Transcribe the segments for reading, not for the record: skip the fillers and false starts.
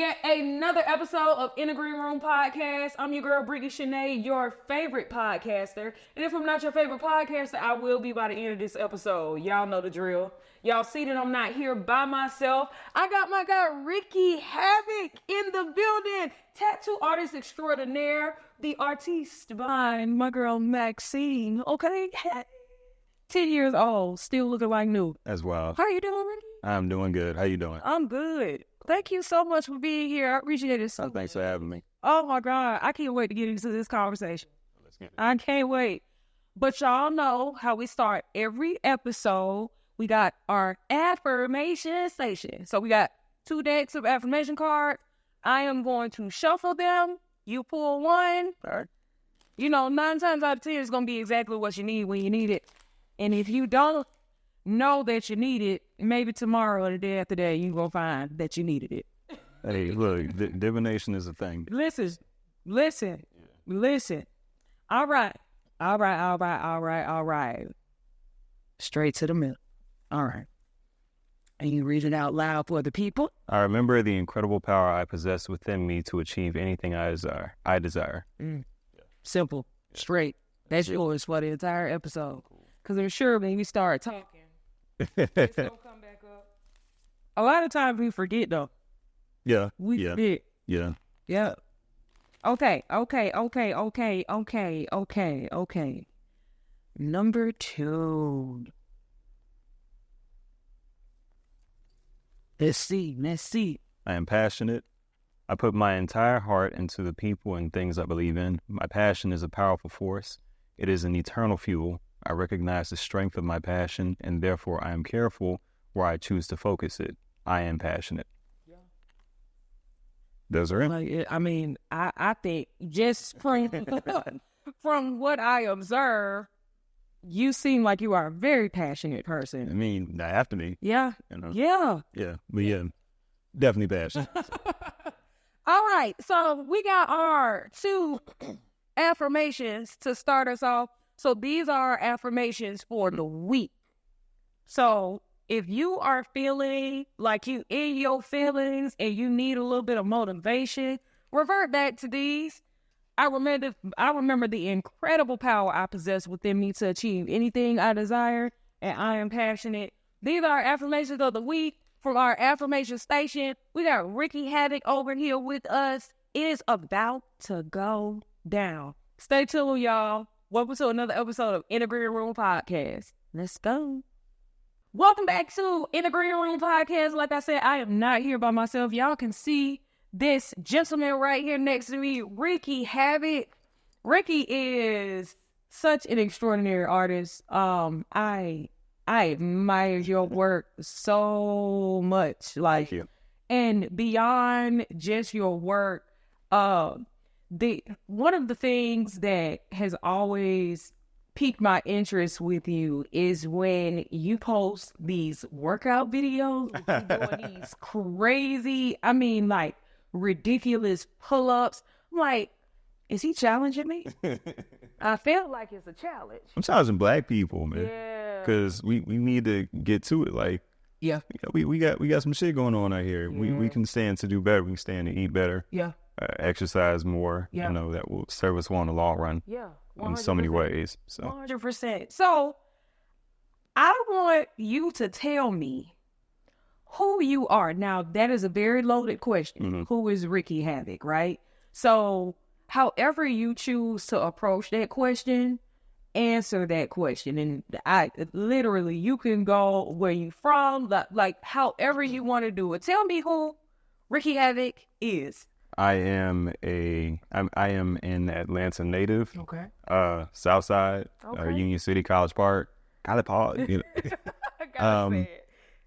yet another episode of In the Green Room Podcast. I'm your girl, Brittany Shanae, your favorite podcaster. And if I'm not your favorite podcaster, I will be by the end of this episode. Y'all know the drill. Y'all see that I'm not here by myself. I got my guy, Ricky Havok, in the building. Tattoo artist extraordinaire, the artiste behind my girl, Maxine. Okay? 10 years old, still looking like new. As well. How you doing, Ricky? I'm doing good. How you doing? I'm good. Thank you so much for being here. I appreciate it so much. Thanks for having me. Oh my God. I can't wait to get into this conversation. I can't wait. But y'all know how we start every episode. We got our affirmation station. So we got 2 decks of affirmation cards. I am going to shuffle them. You pull one. All right. You know, 9 times out of 10, it's going to be exactly what you need when you need it. And if you don't know that you need it, maybe tomorrow or the day after that, you're going to find that you needed it. Hey, look, divination is a thing. Listen. All right. Straight to the middle. All right. And you read it out loud for the people. I remember the incredible power I possess within me to achieve anything I desire. Simple. Straight. That's yours for the entire episode. Because I'm sure when we start talking, it's going to come back up. A lot of times we forget, though. Yeah. We forget. Yeah. Yeah. Okay. Number 2. Let's see. I am passionate. I put my entire heart into the people and things I believe in. My passion is a powerful force. It is an eternal fuel. I recognize the strength of my passion, and therefore I am careful where I choose to focus it. I am passionate. Yeah. Those are it. Like, I mean, I think just from what I observe, you seem like you are a very passionate person. I mean, I have to be. Yeah. You know? Yeah. Yeah. But yeah, definitely passionate. All right. So we got our 2 affirmations to start us off. So these are affirmations for the week. So if you are feeling like you in your feelings and you need a little bit of motivation, revert back to these. I remember the incredible power I possess within me to achieve anything I desire, and I am passionate. These are affirmations of the week from our affirmation station. We got Ricky Havok over here with us. It is about to go down. Stay tuned, y'all. Welcome to another episode of In the Green Room Podcast. Let's go. Welcome back to In the Green Room Podcast. Like I said, I am not here by myself. Y'all can see this gentleman right here next to me, Ricky Havok. Ricky is such an extraordinary artist. I admire your work so much. Like, Thank you. And beyond just your work, one of the things that has always piqued my interest with you is when you post these workout videos, doing these crazy, like ridiculous pull-ups. I'm like, is he challenging me? I feel like it's a challenge. I'm challenging black people, man. Yeah. Because we need to get to it. Like, yeah, we got some shit going on out here. Yeah. We can stand to do better. We can stand to eat better. Yeah. Exercise more. Yeah. You know, that will serve us well in the long run. Yeah. 100%. In so many ways. So 100%. So I want you to tell me who you are. Now, that is a very loaded question. Mm-hmm. Who is Ricky Havok, right? So however you choose to approach that question, answer that question. And you can go where you from, like however you want to do it. Tell me who Ricky Havok is. I am an Atlanta native. Okay. South Side, Okay. Union City, College Park. College Park. You know.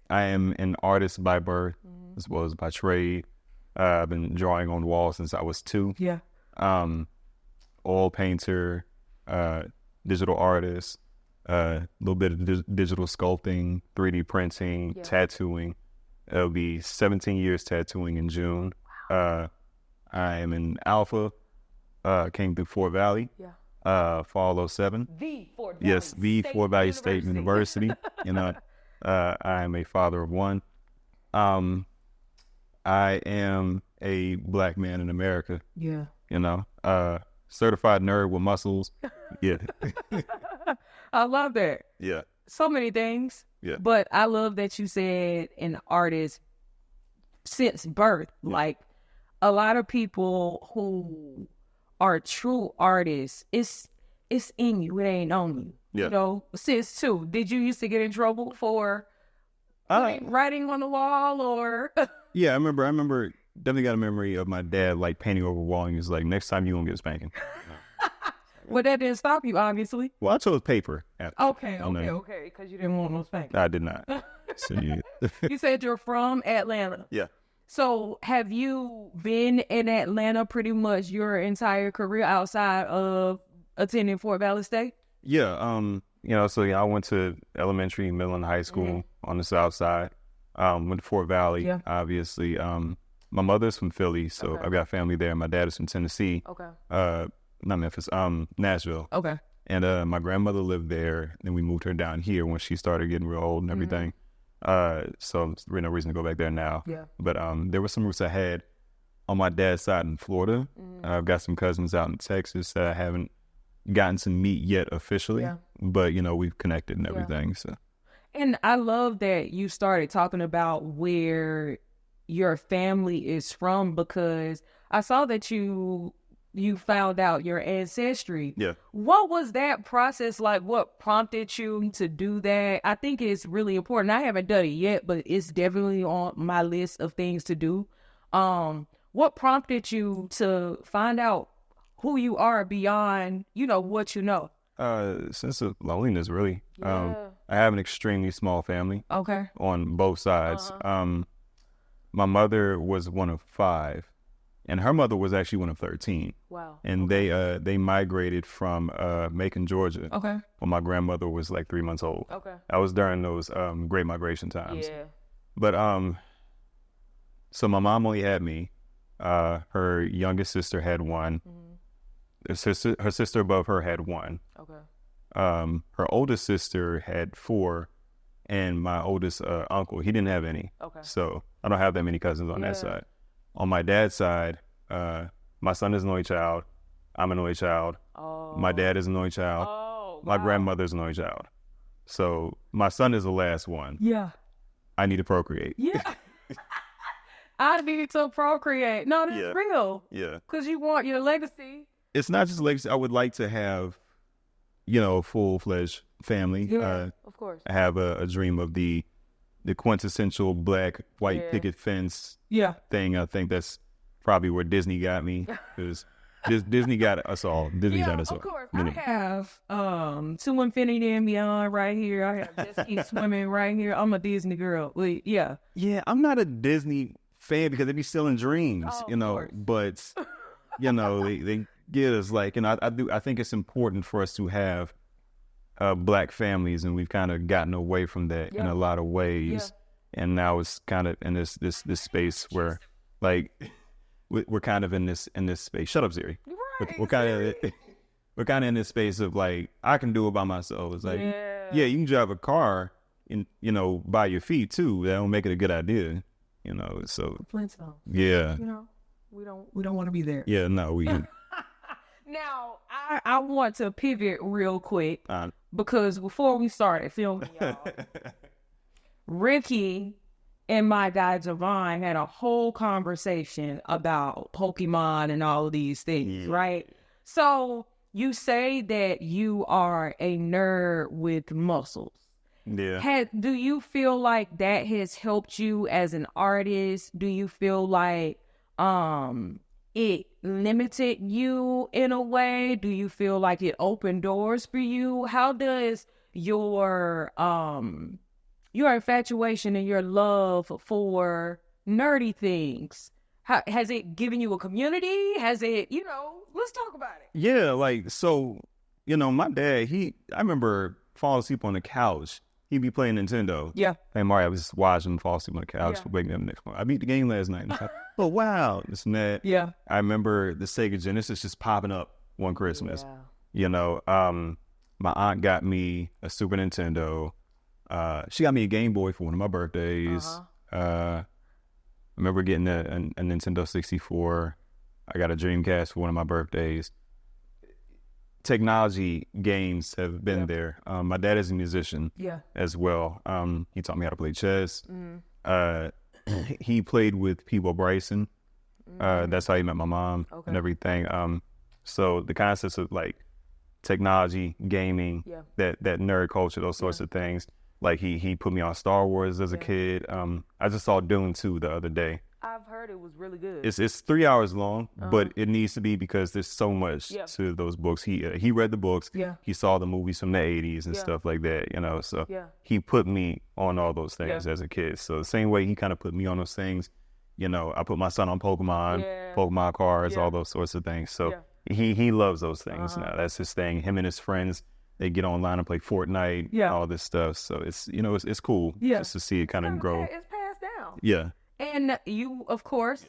I am an artist by birth, as well as by trade. I've been drawing on walls since I was 2. Yeah. Oil painter, digital artist, a little bit of digital sculpting, 3D printing, tattooing. It'll be 17 years tattooing in June. Wow. I am an alpha, came through Fort Valley. Yeah. Fall 07. The Fort Valley. Yes, the Fort Valley State University. You know, I am a father of 1. I am a black man in America. Yeah. You know, certified nerd with muscles. Yeah. I love that. Yeah. So many things. Yeah. But I love that you said an artist since birth. Yeah. Like a lot of people who are true artists, it's in you. It ain't on you. Yeah. You know, since too. Did you used to get in trouble for writing on the wall or? Yeah, I remember definitely got a memory of my dad like painting over a wall and he was like, next time you won't get a spanking. Well, that didn't stop you, obviously. Well, I chose paper. Okay, because you didn't want no spanking. I did not. So, yeah. You said you're from Atlanta. Yeah. So have you been in Atlanta pretty much your entire career outside of attending Fort Valley State? Yeah. I went to elementary, middle, and high school on the south side. Went to Fort Valley, obviously. My mother's from Philly, so I've got family there. My dad is from Tennessee. Okay. Not Memphis, Nashville. Okay. And my grandmother lived there, and we moved her down here when she started getting real old and everything. So there's really no reason to go back there now. Yeah. But there were some roots I had on my dad's side in Florida. I've got some cousins out in Texas that I haven't gotten to meet yet officially. Yeah. But, we've connected and everything. So. And I love that you started talking about where your family is from, because I saw that you found out your ancestry. Yeah. What was that process like? What prompted you to do that? I think it's really important. I haven't done it yet, but it's definitely on my list of things to do. What prompted you to find out who you are beyond, what you know? Sense of loneliness, really. Yeah. I have an extremely small family. Okay. On both sides. My mother was one of 5. And her mother was actually one of 13. Wow. And they migrated from Macon, Georgia. Okay. When my grandmother was like 3 months old. Okay. I was during those great migration times. Yeah. But so my mom only had me. Her youngest sister had 1. Her sister above her had 1. Okay. Her oldest sister had 4. And my oldest uncle, he didn't have any. Okay. So I don't have that many cousins on that side. On my dad's side, my son is an only child. I'm an only child. Oh. My dad is an only child. Oh, wow. My grandmother's an only child. So my son is the last one. Yeah. I need to procreate. Yeah. I need to procreate. No, that's real. Yeah. Because you want your legacy. It's not just legacy. I would like to have, full-fledged family. Yeah, of course. I have a dream of the quintessential black white picket fence thing. I think that's probably where Disney got me, because Disney got us all. Disney got us all. Of course. I have To Infinity and Beyond right here. I have Just Keep Swimming right here. I'm a Disney girl. Yeah. Yeah, I'm not a Disney fan because they be selling dreams, but they get us like, I think it's important for us to have black families, and we've kind of gotten away from that in a lot of ways. And now it's kind of in this space where, like, we're kind of in this space. Shut up, Siri. Right. We're kind of in this space of like, I can do it by myself. It's like, you can drive a car and by your feet too. That don't make it a good idea. So Flintstones. Yeah. We don't want to be there. Yeah, no, we. Now, I want to pivot real quick because before we started filming, y'all, Ricky and my guy Javon had a whole conversation about Pokemon and all of these things, right? So you say that you are a nerd with muscles. Yeah. Do you feel like that has helped you as an artist? Do you feel like it limited you in a way? Do you feel like it opened doors for you? How does your infatuation and your love for nerdy things, has it given you a community? Has it, let's talk about it. Yeah, like, so, my dad, I remember falling asleep on the couch. He'd be playing Nintendo. Yeah. And Mario, I was just watching him fall asleep on the couch, waking up the next morning. I beat the game last night. Oh, wow. This and that. Yeah. I remember the Sega Genesis just popping up one Christmas. Yeah. My aunt got me a Super Nintendo. She got me a Game Boy for one of my birthdays. remember getting a Nintendo 64. I got a Dreamcast for one of my birthdays. Technology games have been there. My dad is a musician as well. He taught me how to play chess. He played with Peebo Bryson. That's how he met my mom and everything. So the concepts of like technology, gaming, that nerd culture, those sorts of things. Like he put me on Star Wars as a kid. I just saw Dune 2 the other day. I've heard it was really good. It's 3 hours long, but it needs to be because there's so much to those books. He read the books. He saw the movies from the 80s and stuff like that, you know. So he put me on all those things as a kid. So the same way he kind of put me on those things, you know, I put my son on Pokemon cards, all those sorts of things. So he loves those things now. That's his thing. Him and his friends, they get online and play Fortnite, all this stuff. So it's, you know, it's cool just to see it kind of grow. It's passed down. Yeah. And you, of course,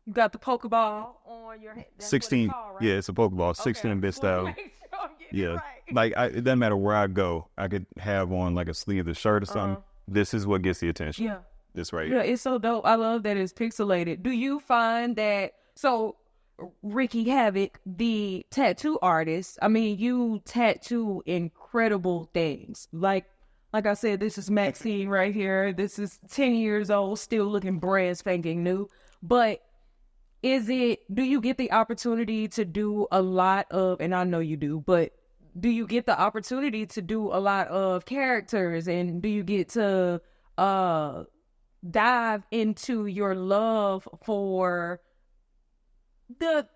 you got the Pokeball on your head. That's 16, what it's called, right? Yeah, it's a Pokeball, 16-bit style. Right. Like it doesn't matter where I go. I could have on like a sleeve of the shirt or something. This is what gets the attention. Yeah. This right here. here. Yeah, it's so dope. I love that it's pixelated. Do you find that, so Ricky Havok, the tattoo artist, I mean, you tattoo incredible things. Like I said, this is Maxine right here. This is 10 years old, still looking brand spanking new. But do you get the opportunity to do a lot of, and I know you do, but do you get the opportunity to do a lot of characters, and do you get to dive into your love for the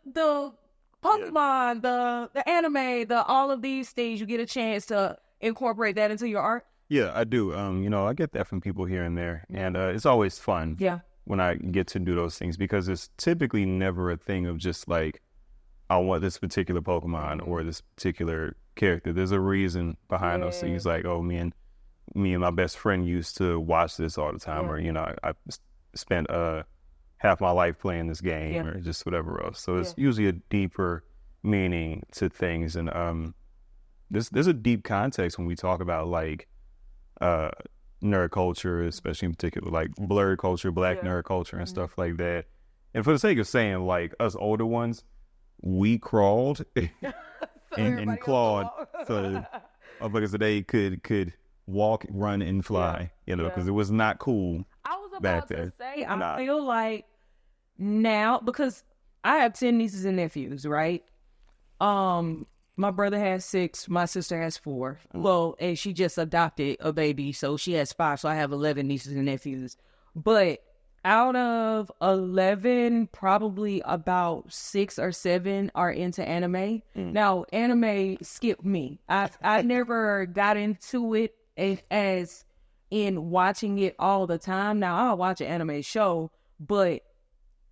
Pokemon, the anime, all of these things? You get a chance to incorporate that into your art? Yeah, I do. You know, I get that from people here and there, and it's always fun. When I get to do those things, because it's typically never a thing of just like, I want this particular Pokemon or this particular character. There's a reason behind those things. Like, oh, me and my best friend used to watch this all the time, or, you know, I spent half my life playing this game, or just whatever else. So it's usually a deeper meaning to things, and there's a deep context when we talk about like nerd culture, especially in particular, like blurred culture, black nerd culture, and stuff like that. And for the sake of saying, like, us older ones, we crawled and clawed so motherfuckers today could walk, run, and fly, you know, because it was not cool. I was about back to then. say, I feel like now, because I have 10 nieces and nephews, right? My brother has 6. My sister has 4. Well, and she just adopted a baby, so she has 5. So I have 11 nieces and nephews. But out of 11, probably about 6 or 7 are into anime. Now, anime skipped me. I never got into it as in watching it all the time. Now, I'll watch an anime show, but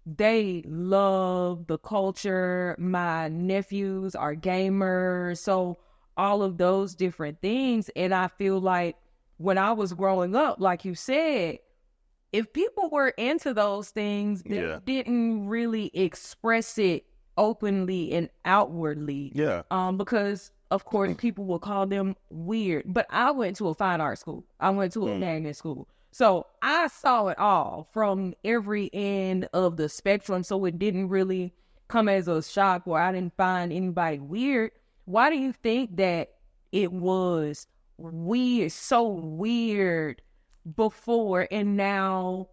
they love the culture. My nephews are gamers, so all of those different things. And I feel like when I was growing up, like you said, if people were into those things, they didn't really express it openly and outwardly. Because of course people will call them weird. But I went to a fine art school. I went to a magnet school. So I saw it all from every end of the spectrum. So it didn't really come as a shock, or I didn't find anybody weird. Why do you think that it was weird, so weird before, and now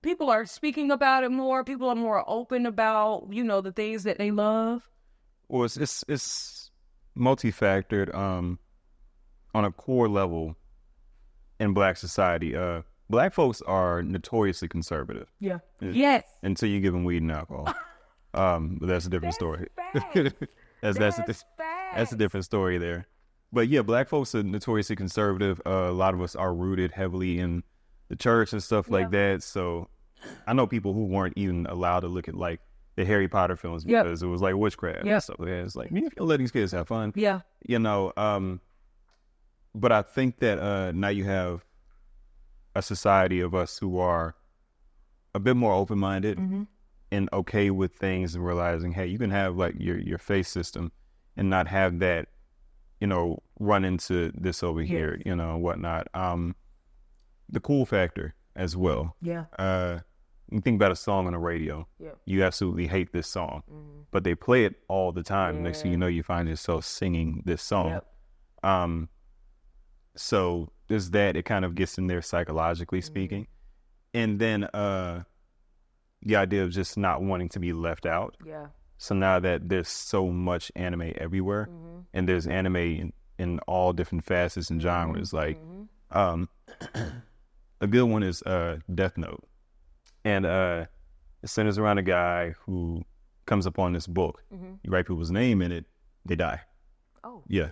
people are speaking about it more? People are more open about, you know, the things that they love. Well, it's multifactored. On a core level, in Black society, Black folks are notoriously conservative. Yes. Until you give them weed and alcohol. But that's a different story. That's a different story there. But yeah, Black folks are notoriously conservative. A lot of us are rooted heavily in the church and stuff like that. So I know people who weren't even allowed to look at like the Harry Potter films because it was like witchcraft and stuff like that. It's like, you let these kids have fun. You know, but I think that now you have a society of us who are a bit more open-minded and okay with things, and realizing, hey, you can have like your faith system and not have that, you know, run into this over here, you know, and whatnot. The cool factor, as well. Yeah. You think about a song on the radio. Yeah. You absolutely hate this song, but they play it all the time. Yeah. Next thing you know, you find yourself singing this song. Yep. So there's that. It kind of gets in there psychologically speaking. And then the idea of just not wanting to be left out. Yeah. So now that there's so much anime everywhere, and there's anime in all different facets and genres, like a good one is Death Note. And it centers around a guy who comes upon this book. You write people's name in it, they die. Oh. Yeah.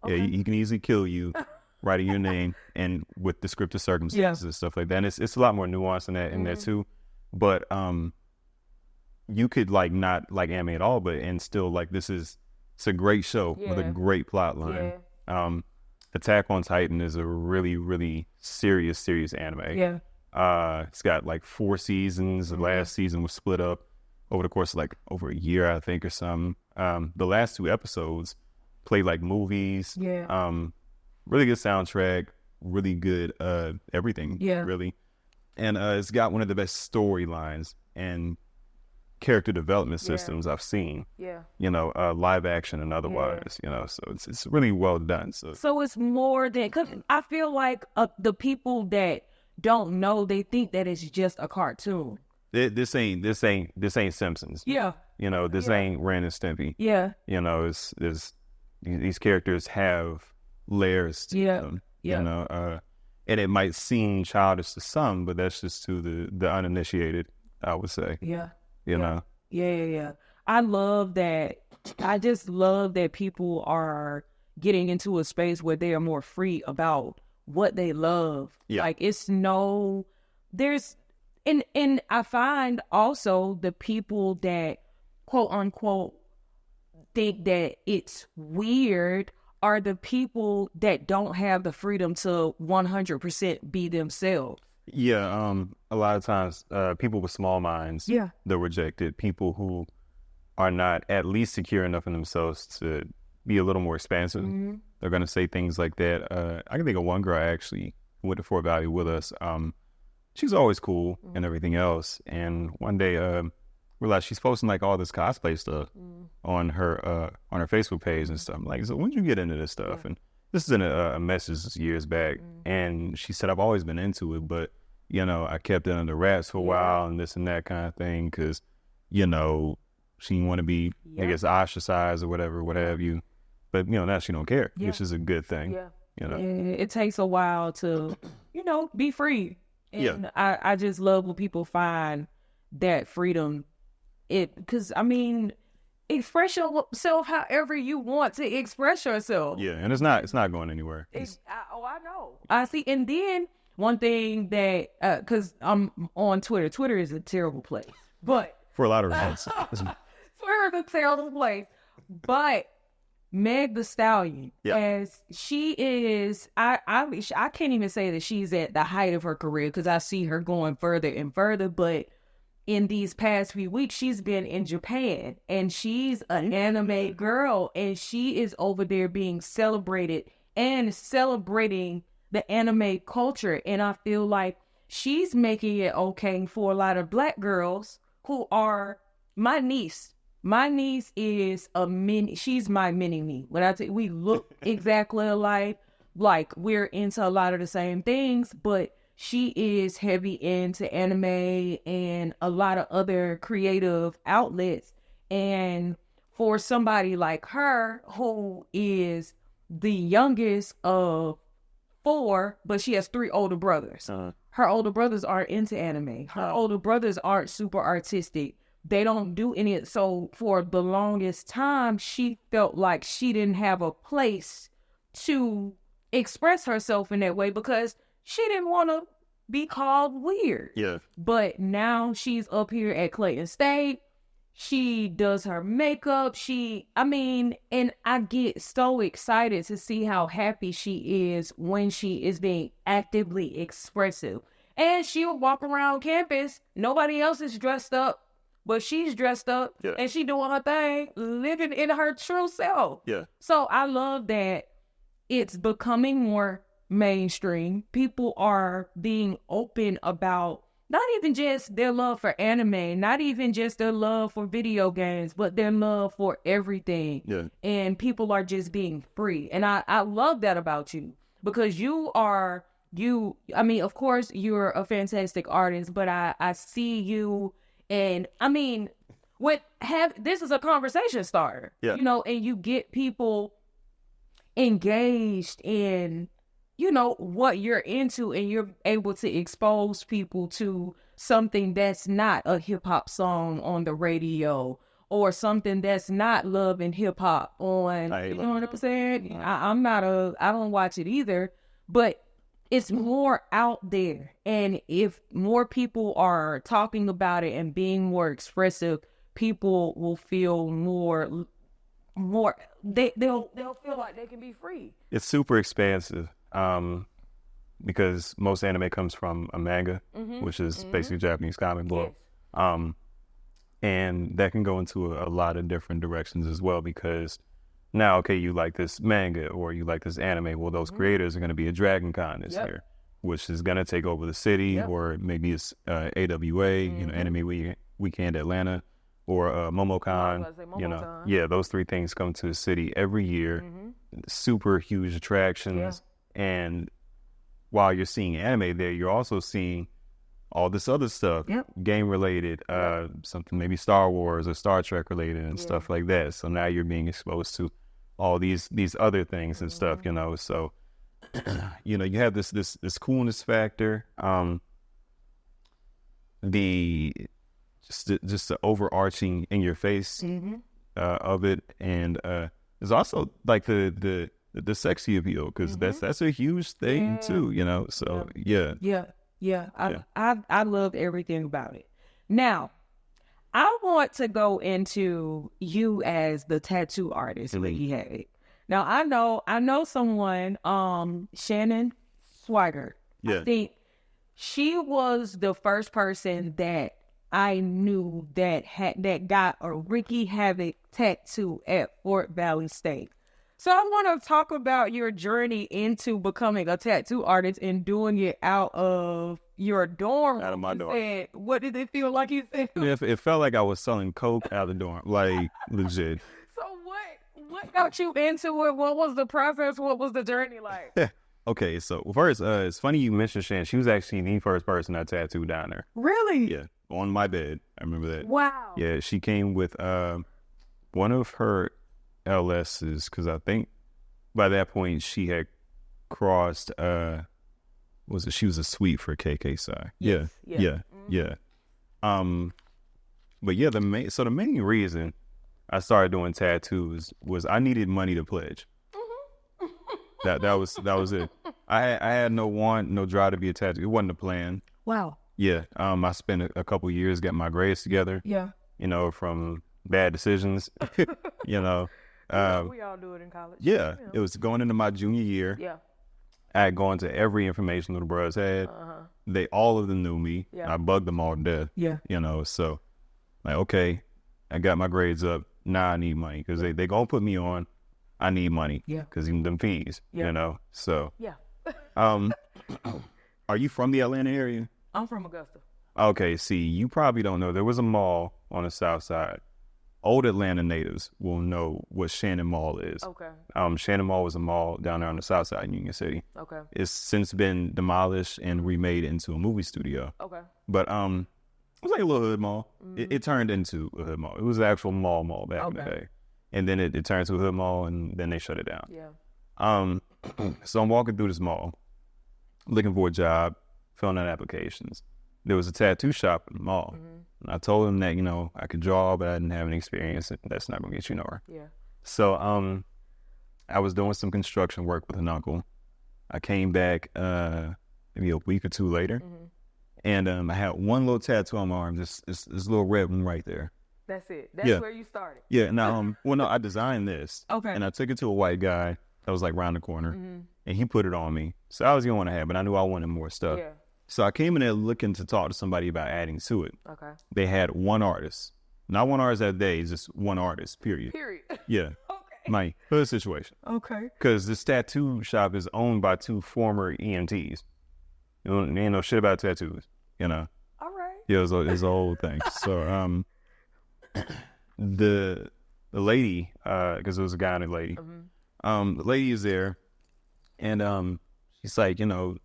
Okay. Yeah, he can easily kill you writing your name and with descriptive circumstances and stuff like that. And it's a lot more nuance in that in there too. But you could like not like anime at all, but and still like it's a great show with a great plot line. Attack on Titan is a really, really serious anime. Yeah. It's got like 4 seasons. The last season was split up over the course of like over a year, I think, or something. The last 2 episodes played like movies. Yeah. Really good soundtrack, really good everything. Yeah. Really. And it's got one of the best storylines and character development systems I've seen. Yeah. You know, live action and otherwise. You know, so it's really well done. So it's more than, because I feel like the people that don't know, they think that it's just a cartoon. This ain't Simpsons. Yeah. You know, this ain't Ren and Stimpy. Yeah. You know, these characters have layers to them. Yeah. You know, and it might seem childish to some, but that's just to the uninitiated, I would say. Yeah. You know? Yeah. I love that. I just love that people are getting into a space where they are more free about what they love. Yeah. Like and I find also the people that quote unquote think that it's weird are the people that don't have the freedom to 100% be themselves. Yeah, a lot of times people with small minds, they're rejected. People who are not at least secure enough in themselves to be a little more expansive. They're going to say things like that. I can think of one girl actually who went to Fort Valley with us. She's always cool and everything else. And one day realized she's posting like all this cosplay stuff on her Facebook page and stuff. I'm like, so when did you get into this stuff? And this is in a message years back. And she said, I've always been into it, but, you know, I kept it under wraps for a while and this and that kind of thing because, you know, she didn't want to be, I guess, ostracized or whatever have you. But, you know, now she don't care, which is a good thing. Yeah. You know? It takes a while to, you know, be free. And I just love when people find that freedom. Because, I mean, express yourself however you want to express yourself. Yeah, and it's not going anywhere. I know. I see. And then one thing that, because I'm on Twitter. Twitter is a terrible place. But for a lot of reasons. Twitter is a terrible place. But Meg the Stallion, as she is, I can't even say that she's at the height of her career because I see her going further and further. But in these past few weeks, she's been in Japan and she's an anime girl and she is over there being celebrated and celebrating the anime culture. And I feel like she's making it okay for a lot of Black girls who are my niece. My niece is she's my mini-me. When I tell you, we look exactly alike, like we're into a lot of the same things, but she is heavy into anime and a lot of other creative outlets. And for somebody like her, who is the youngest of 4, but she has 3 older brothers. Her older brothers aren't into anime. Her older brothers aren't super artistic. They don't do any. So for the longest time, she felt like she didn't have a place to express herself in that way because she didn't want to be called weird. Yeah. But now she's up here at Clayton State. She does her makeup. And I get so excited to see how happy she is when she is being actively expressive. And she'll walk around campus. Nobody else is dressed up, but she's dressed up and she doing her thing, living in her true self. Yeah. So I love that it's becoming more mainstream. People are being open about not even just their love for anime, not even just their love for video games, but their love for everything. Yeah. And people are just being free. And I love that about you, because I mean, of course, you're a fantastic artist, but I see you, and I mean, this is a conversation starter, Yeah. you know, and you get people engaged in, you know, what you're into, and you're able to expose people to something that's not a hip hop song on the radio, or something that's not love and hip hop on, you know what I'm saying? I don't watch it either, but it's more out there. And if more people are talking about it and being more expressive, people will feel more they'll feel like they can be free. It's super expansive, because most anime comes from a manga, which is basically Japanese comic book. Yes. And that can go into a lot of different directions as well, because now, okay, you like this manga or you like this anime, well, those creators are going to be a Dragon Con this year, which is going to take over the city, or maybe it's AWA, you know, Anime Weekend Atlanta, or MomoCon, you know. Yeah, those three things come to the city every year, super huge attractions. And while you're seeing anime there, you're also seeing all this other stuff, game related, something maybe Star Wars or Star Trek related and stuff like that. So now you're being exposed to all these other things and stuff, you know. So you know, you have this coolness factor, just the overarching in your face of it, and there's also like the sexy appeal, because that's a huge thing too, you know. So I love everything about it. Now, I want to go into you as the tattoo artist, Ricky Havok. Now, I know someone, Shannon Swigert. I think she was the first person that I knew that got a Ricky Havok tattoo at Fort Valley State. So I want to talk about your journey into becoming a tattoo artist and doing it out of your dorm. Out of my dorm. What did it feel like you said? It felt like I was selling coke out of the dorm, like legit. So what got you into it? What was the process? What was the journey like? Okay, so first, it's funny you mentioned Shan. She was actually the first person I tattooed down there. Really? Yeah, on my bed. I remember that. Wow. Yeah, she came with one of her LS's, because I think by that point she had crossed she was a suite for KK Psy. Yes. Yeah. But yeah, the main reason I started doing tattoos was I needed money to pledge. That was it. I had no want, no drive to be a tattoo. It wasn't a plan. Wow. Yeah. I spent a couple years getting my grades together. Yeah. You know, from bad decisions. You know. We all do it in college. Yeah. It was going into my junior year. Yeah. I had gone to every information little brothers had. All of them knew me. Yeah. I bugged them all to death. Yeah. You know, so like, okay, I got my grades up. Now I need money, because they gonna put me on. I need money. Yeah. Because even them fees, you know. So yeah. Are you from the Atlanta area? I'm from Augusta. Okay, see, you probably don't know. There was a mall on the south side. Old Atlanta natives will know what Shannon Mall is. Okay. Shannon Mall was a mall down there on the south side in Union City. Okay. It's since been demolished and remade into a movie studio. Okay. But it was like a little hood mall. It turned into a hood mall. It was an actual mall back in the day. And then it turned to a hood mall, and then they shut it down. Yeah. So I'm walking through this mall, looking for a job, filling out applications. There was a tattoo shop in the mall. And I told him that, you know, I could draw, but I didn't have any experience, and that's not going to get you nowhere. Yeah. So I was doing some construction work with an uncle. I came back maybe a week or two later, and I had one little tattoo on my arm, this little red one right there. That's it. That's where you started. Yeah. Now, I designed this. Okay. And I took it to a white guy that was like around the corner, and he put it on me. So I was the only one I had, but I knew I wanted more stuff. Yeah. So I came in there looking to talk to somebody about adding to it. Okay. They had one artist. Not one artist that day, just one artist, period. Yeah. Okay. My hood situation. Okay. Because this tattoo shop is owned by 2 former EMTs. You know, they ain't no shit about tattoos, you know. All right. Yeah, it's a whole thing. So, the lady, because it was a guy and a lady, the lady is there, and she's like, you know,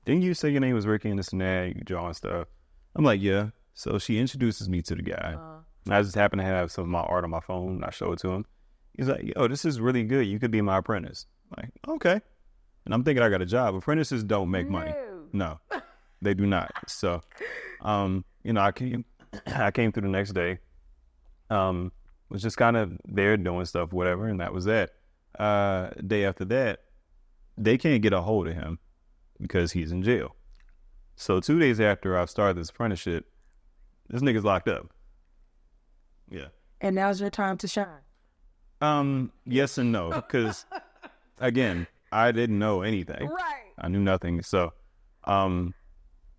didn't you say your name was Ricky and this and that, you drawing stuff? I'm like, yeah. So she introduces me to the guy. And I just happen to have some of my art on my phone. And I show it to him. He's like, yo, this is really good. You could be my apprentice. I'm like, okay. And I'm thinking I got a job. Apprentices don't make money. No, they do not. So, you know, I came through the next day. Was just kind of there doing stuff, whatever, and that was that. Day after that, they can't get a hold of him because he's in jail. So 2 days after I started this apprenticeship, this nigga's locked up. Yeah. And now's your time to shine. Yes and no, because again, I didn't know anything. Right. I knew nothing. So,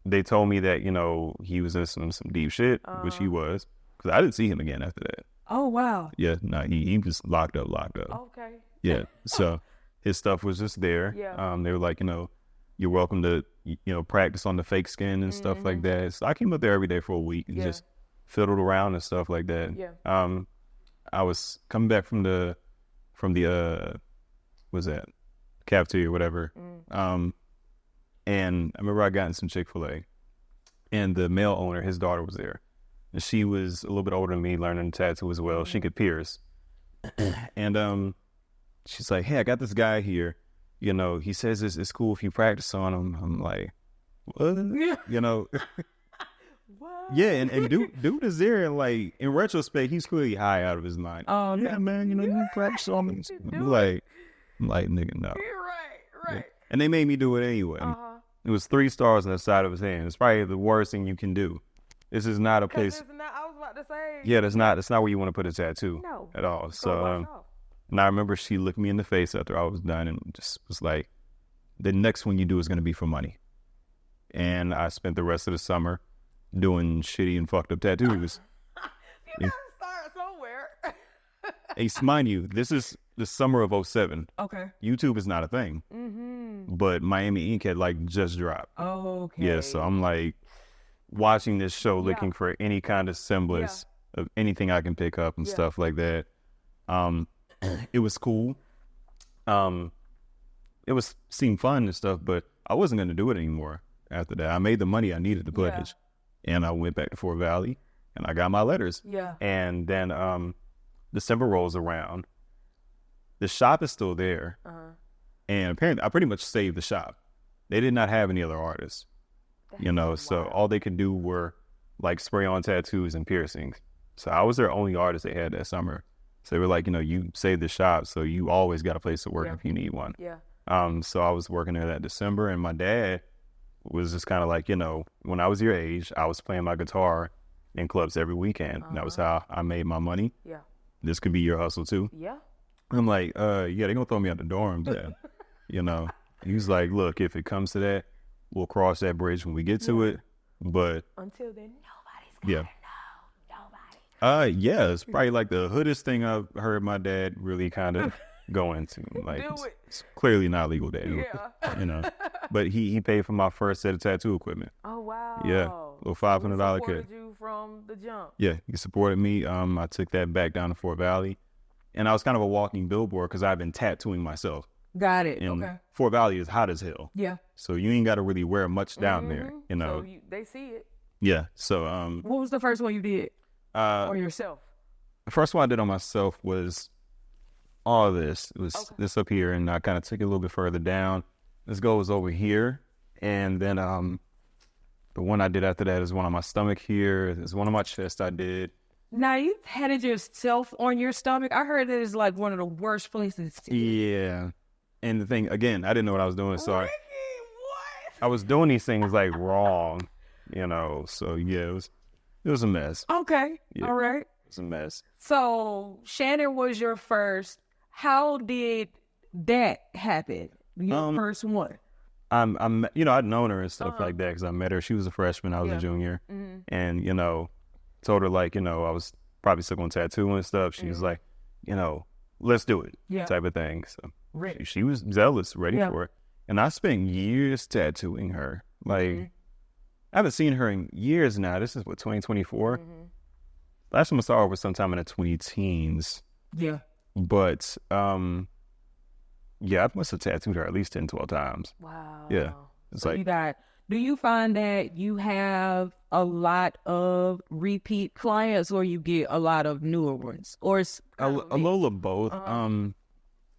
they told me that, you know, he was in some deep shit, which he was, because I didn't see him again after that. Oh, wow. Yeah, no, he just locked up. Okay. Yeah, so his stuff was just there. Yeah. They were like, you know, you're welcome to, you know, practice on the fake skin and stuff like that. So I came up there every day for a week and just fiddled around and stuff like that. Yeah. I was coming back from the what's that, cafeteria or whatever. And I remember I got in some Chick-fil-A, and the male owner, his daughter was there. And she was a little bit older than me, learning to tattoo as well. She could pierce. And she's like, hey, I got this guy here. You know, he says it's cool if you practice on him. I'm like, what? You know? What? Yeah, and dude is there, and like, in retrospect, he's clearly high out of his mind. Oh, yeah, man, you know, you practice on me. I'm like, nigga, no. You're right. Yeah. And they made me do it anyway. It was 3 stars on the side of his hand. It's probably the worst thing you can do. This is not a place. I was about to say. Yeah, that's not where you want to put a tattoo. No. At all. So, and I remember she looked me in the face after I was done and just was like, the next one you do is going to be for money. And I spent the rest of the summer doing shitty and fucked up tattoos. You gotta start somewhere. Hey, mind you, this is the summer of 2007. Okay. YouTube is not a thing. But Miami Ink had like just dropped. Oh, okay. Yeah, so I'm like watching this show, looking for any kind of semblance of anything I can pick up and stuff like that. It was cool. It seemed fun and stuff, but I wasn't going to do it anymore after that. I made the money I needed to pledge, and I went back to Fort Valley, and I got my letters. Yeah. And then December rolls around. The shop is still there. And apparently, I pretty much saved the shop. They did not have any other artists, you know, so all they could do were like spray on tattoos and piercings. So I was their only artist they had that summer. So they were like, you know, you saved the shop, so you always got a place to work if you need one. Yeah. So I was working there that December, and my dad was just kind of like, you know, when I was your age, I was playing my guitar in clubs every weekend. And that was how I made my money. Yeah. This could be your hustle too. Yeah. I'm like, yeah, they're going to throw me out the dorms. Yeah. You know, he was like, look, if it comes to that, we'll cross that bridge when we get to it. But until then, nobody's gonna know. Nobody. Yeah, it's probably like the hoodest thing I've heard my dad really kind of go into. Like, it's clearly not legal, Dad. Yeah. You know, but he paid for my first set of tattoo equipment. Oh wow. Yeah, little $500 kit. Supported you from the jump. Yeah, he supported me. I took that back down to Fort Valley, and I was kind of a walking billboard because I've been tattooing myself. Got it. And okay. Fort Valley is hot as hell. Yeah. So you ain't got to really wear much down there, you know. So they see it. Yeah. So what was the first one you did on yourself? The first one I did on myself was all this. It was this up here, and I kind of took it a little bit further down. This goes over here, and then the one I did after that is one on my stomach here. There's one on my chest I did. Now, you had it yourself on your stomach. I heard it is like one of the worst places to Yeah. And the thing, again, I didn't know what I was doing, so Ricky, I was doing these things like wrong, you know. So yeah, it was a mess. Okay, Yeah. all right. It was a mess. So Shannon was your first. How did that happen? Your first one. I'm, you know, I'd known her and stuff like that because I met her. She was a freshman, I was a junior, and you know, told her like, you know, I was probably still gonna tattoo and stuff. She was like, you know, let's do it, Yeah. type of thing. So Right. she was zealous, ready Yeah. for it. And I spent years tattooing her. Like, I haven't seen her in years now. This is what, 2024? Last time I saw her was sometime in the 2010s. Yeah. But, yeah, I must have tattooed her at least 10, 12 times. Wow. Yeah. It's So like, do you find that you have a lot of repeat clients or you get a lot of newer ones? Or it's a little of both.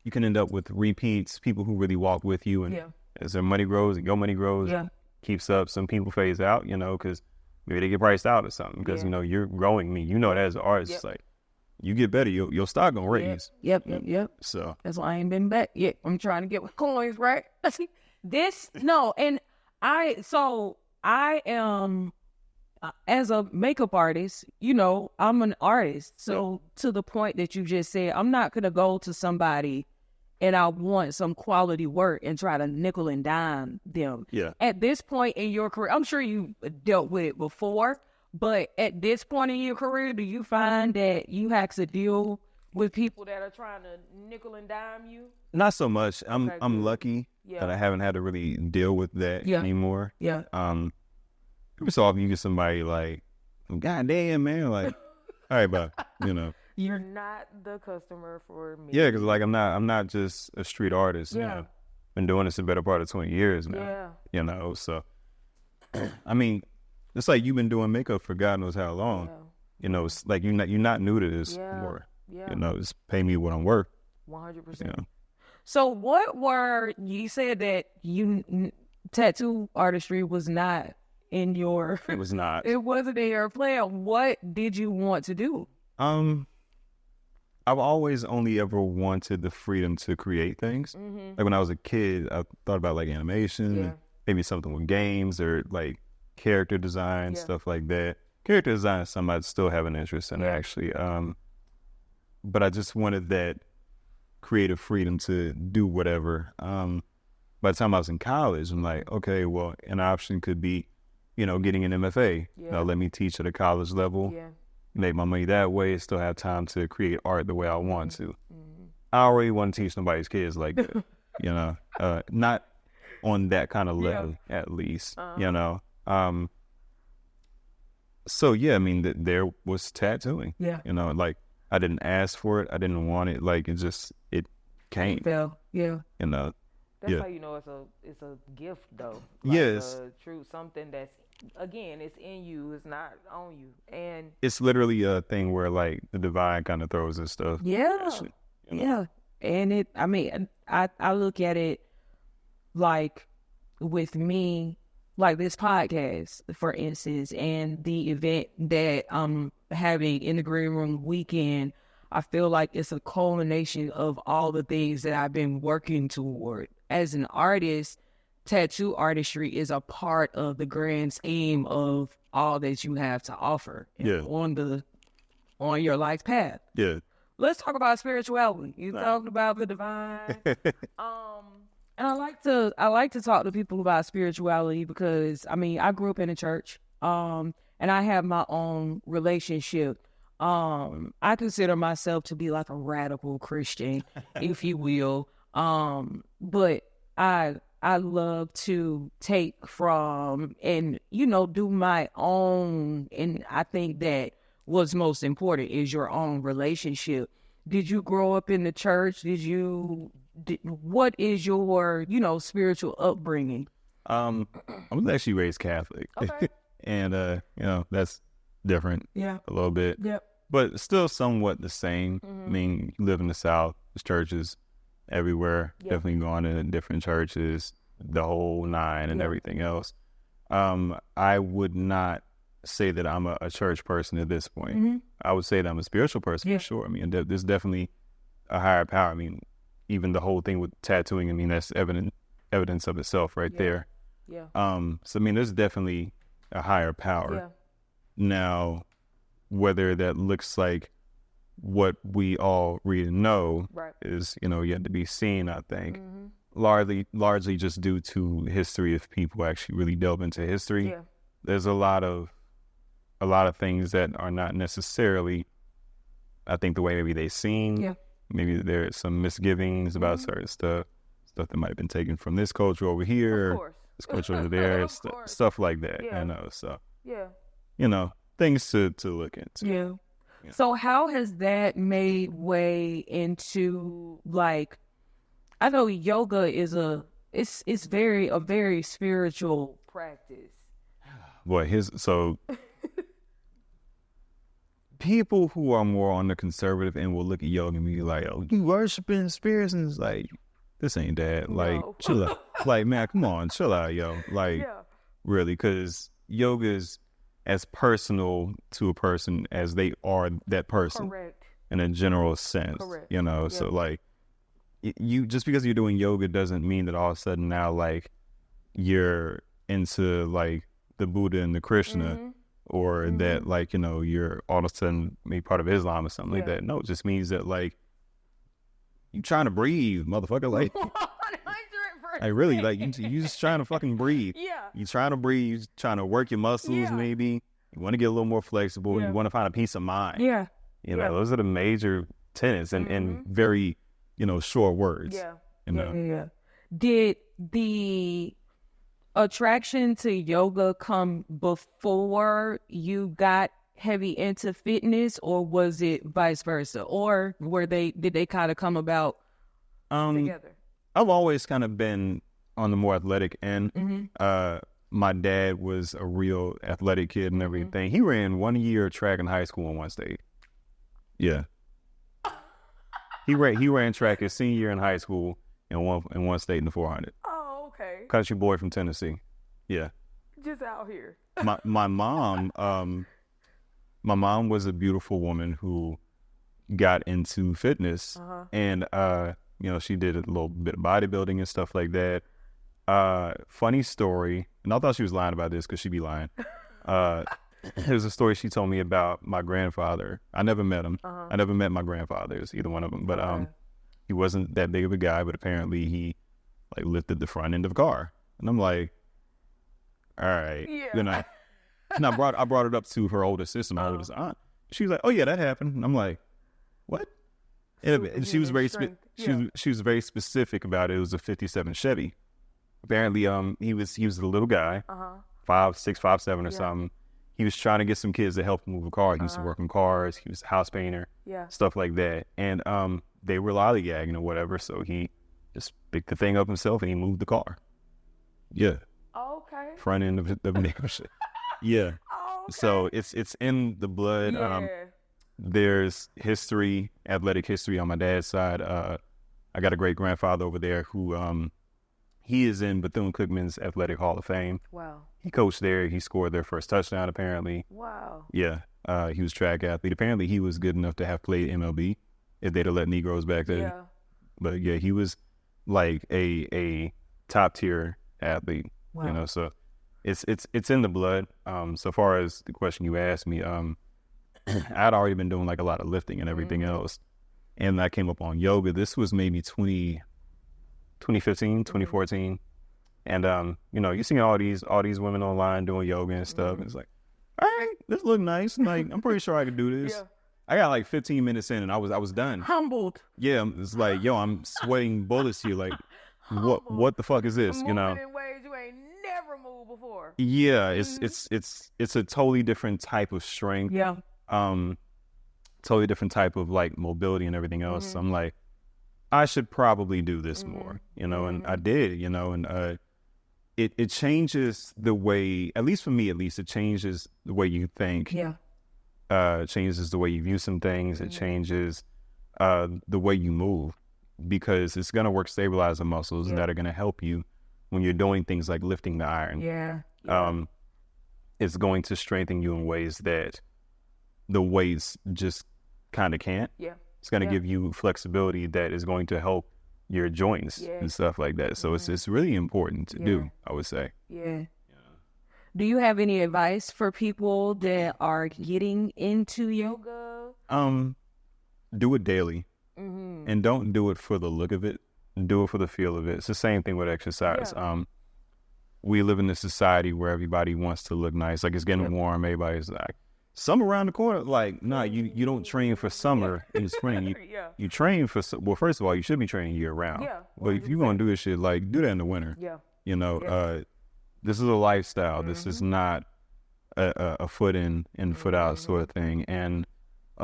You can end up with repeats, people who really walk with you, and as their money grows and your money grows, keeps up. Some people phase out, because maybe they get priced out or something because, you're growing me. That as an artist, it's like, you get better, your stock gonna raise. Yep. So that's why I ain't been back yet. I'm trying to get with coins, right? And I am, as a makeup artist, I'm an artist. So to the point that you just said, I'm not going to go to somebody and I want some quality work and try to nickel and dime them. Yeah. At this point in your career, I'm sure you dealt with it before, but at this point in your career, do you find that you have to deal with people that are trying to nickel and dime you? Not so much. I'm lucky that I haven't had to really deal with that anymore. Yeah. Every so often you get somebody like, God damn, man, like, all right, but You're not the customer for me. Yeah, because like I'm not just a street artist. Yeah. Been doing this a better part of 20 years now. Yeah. So I mean, it's like you've been doing makeup for God knows how long. Yeah. It's like you're not new to this anymore. Yeah. Just pay me what I'm worth. 100%. So you said that tattoo artistry was not in your... It was not. It wasn't in your plan. What did you want to do? I've always only ever wanted the freedom to create things. Like when I was a kid, I thought about like animation, maybe something with games or like character design, stuff like that. Character design is something I'd still have an interest in actually. But I just wanted that creative freedom to do whatever. By the time I was in college, I'm like, okay, well, an option could be, getting an MFA. Let me teach at a college level. Make my money that way, still have time to create art the way I want to. I already want to teach nobody's kids like that, not on that kind of level, at least, So, yeah, I mean, there was tattooing, like I didn't ask for it. I didn't want it. Like it came. That's Yeah. how you know it's a gift though. Yes. Something that's, again, it's in you, it's not on you. And it's literally a thing where like the divine kind of throws this stuff. Yeah. And I look at it like with me, like this podcast, for instance, and the event that I'm having in the Green Room weekend, I feel like it's a culmination of all the things that I've been working toward. As an artist, tattoo artistry is a part of the grand scheme of all that you have to offer on your life path. Yeah. Let's talk about spirituality. You talked about the divine. And I like to talk to people about spirituality because I grew up in a church. And I have my own relationship. I consider myself to be like a radical Christian, if you will. But I love to take from and, do my own. And I think that what's most important is your own relationship. Did you grow up in the church? What is your, spiritual upbringing? I was actually raised Catholic. Okay. And, that's different a little bit. Yep. But still somewhat the same. I mean, you live in the South, there's churches everywhere, definitely going to different churches, the whole nine and everything else. I would not say that I'm a church person at this point. I would say that I'm a spiritual person for sure. I mean, there's definitely a higher power. I mean, even the whole thing with tattooing, I mean, that's evidence of itself right there. Yeah. So, I mean, there's definitely a higher power. Yeah. Now, whether that looks like what we all read and know is, yet to be seen, I think. Largely just due to history. If people actually really delve into history, there's a lot of things that are not necessarily, I think, the way maybe they seem. maybe there's some misgivings about certain stuff that might have been taken from this culture over here, Of course. this culture over there, Of course. stuff like that. Yeah. So Yeah. Things to look into. Yeah. So how has that made way into, like, I know yoga is a very spiritual practice. Boy, people who are more on the conservative end will look at yoga and be like, "Oh, you worshiping spirits?" And it's like, this ain't that. Like, chill out. Like, man, come on, chill out, yo. Like, really, because yoga is as personal to a person as they are that person. Correct. In a general sense. Correct. So like, you just because you're doing yoga doesn't mean that all of a sudden now, like, you're into like the Buddha and the Krishna, or that, like, you're all of a sudden maybe part of Islam or something like that. No, it just means that, like, you trying to breathe, motherfucker. Like, 100%. like really, like, you just trying to fucking breathe. Yeah. You trying to breathe, you trying to work your muscles, maybe. You want to get a little more flexible. You want to find a peace of mind. Yeah. Those are the major tenets in very, short words. Yeah. Did the attraction to yoga come before you got heavy into fitness, or was it vice versa, or did they kind of come about together? I've always kind of been on the more athletic end. My dad was a real athletic kid and everything. He ran 1 year track in high school in one state. Yeah. He ran track his senior year in high school in one state in the 400. Oh, okay. Country boy from Tennessee. Yeah. Just out here. My mom was a beautiful woman who got into fitness, and she did a little bit of bodybuilding and stuff like that. Funny story, and I thought she was lying about this because she'd be lying. There's a story she told me about my grandfather. I never met him. I never met my grandfathers, either one of them. But he wasn't that big of a guy, but apparently he, like, lifted the front end of a car. And I'm like, all right. Yeah. Then I brought it up to her older sister, my oldest aunt. She was like, oh yeah, that happened. And I'm like, what? And she was very she was very specific about it. It was a 57 Chevy. Apparently, he was a little guy, 5'6", 5'7", or something. He was trying to get some kids to help him move a car. He used to work on cars. He was a house painter, stuff like that. And they were lollygagging or whatever, so he just picked the thing up himself and he moved the car. Yeah. Okay. Front end of the damn shit. Yeah. Oh, okay. So it's in the blood. Yeah. There's history, athletic history on my dad's side. I got a great grandfather over there who he is in Bethune-Cookman's Athletic Hall of Fame. Wow. He coached there. He scored their first touchdown, apparently. Wow. Yeah. He was a track athlete. Apparently, he was good enough to have played MLB if they'd have let Negroes back then. Yeah. But yeah, he was like a top tier athlete. Wow. So it's in the blood. So far as the question you asked me, I'd already been doing like a lot of lifting and everything else. And I came up on yoga. This was maybe 2015, 2014. And, you see all these women online doing yoga and stuff. And it's like, all right, this look nice. Like, I'm pretty sure I could do this. Yeah. I got like 15 minutes in and I was done. Humbled. Yeah. It's like, yo, I'm sweating bullets here. Like, what the fuck is this? Moving in ways you ain't never moved before. Yeah. It's a totally different type of strength. Yeah. Totally different type of like mobility and everything else. So I'm like, I should probably do this more, and I did, and it changes the way, at least for me, it changes the way you think. Yeah. It changes the way you view some things. It changes the way you move, because it's going to work stabilize the muscles that are going to help you when you're doing things like lifting the iron. Yeah. It's going to strengthen you in ways that the weights just kind of can't. Yeah. It's going to give you flexibility that is going to help your joints and stuff like that. So it's really important to do, I would say. Yeah. Do you have any advice for people that are getting into yoga? Do it daily. And don't do it for the look of it. Do it for the feel of it. It's the same thing with exercise. Yeah. We live in a society where everybody wants to look nice. Like, it's getting warm. Everybody's like, summer around the corner. Like, nah, you don't train for summer in the spring. You train for, well, first of all, you should be training year round. Yeah. But if you're going to do this shit, like, do that in the winter. Yeah. You know, this is a lifestyle. This is not a foot in and foot out sort of thing. And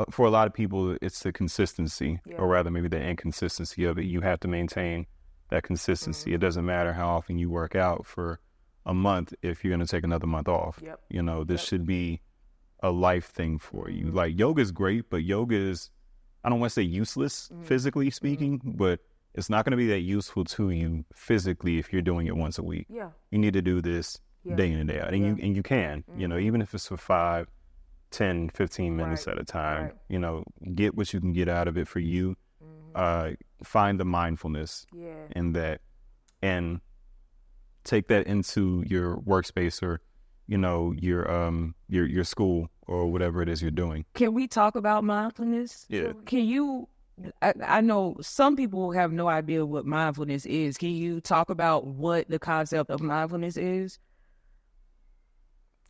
for a lot of people, it's the consistency, or rather maybe the inconsistency of it. You have to maintain that consistency. It doesn't matter how often you work out for a month if you're going to take another month off. You know, this should be a life thing for you. Like, yoga is great, but yoga is, I don't want to say useless physically speaking, but it's not going to be that useful to you physically if you're doing it once a week. You need to do this day in and day out. And you can, you know, even if it's for 5, 10, 15 minutes at a time, you know, get what you can get out of it for you. Find the mindfulness in that, and take that into your workspace, or, you know, your school, or whatever it is you're doing. Can we talk about mindfulness? Yeah. Can you, I know some people have no idea what mindfulness is. Can you talk about what the concept of mindfulness is?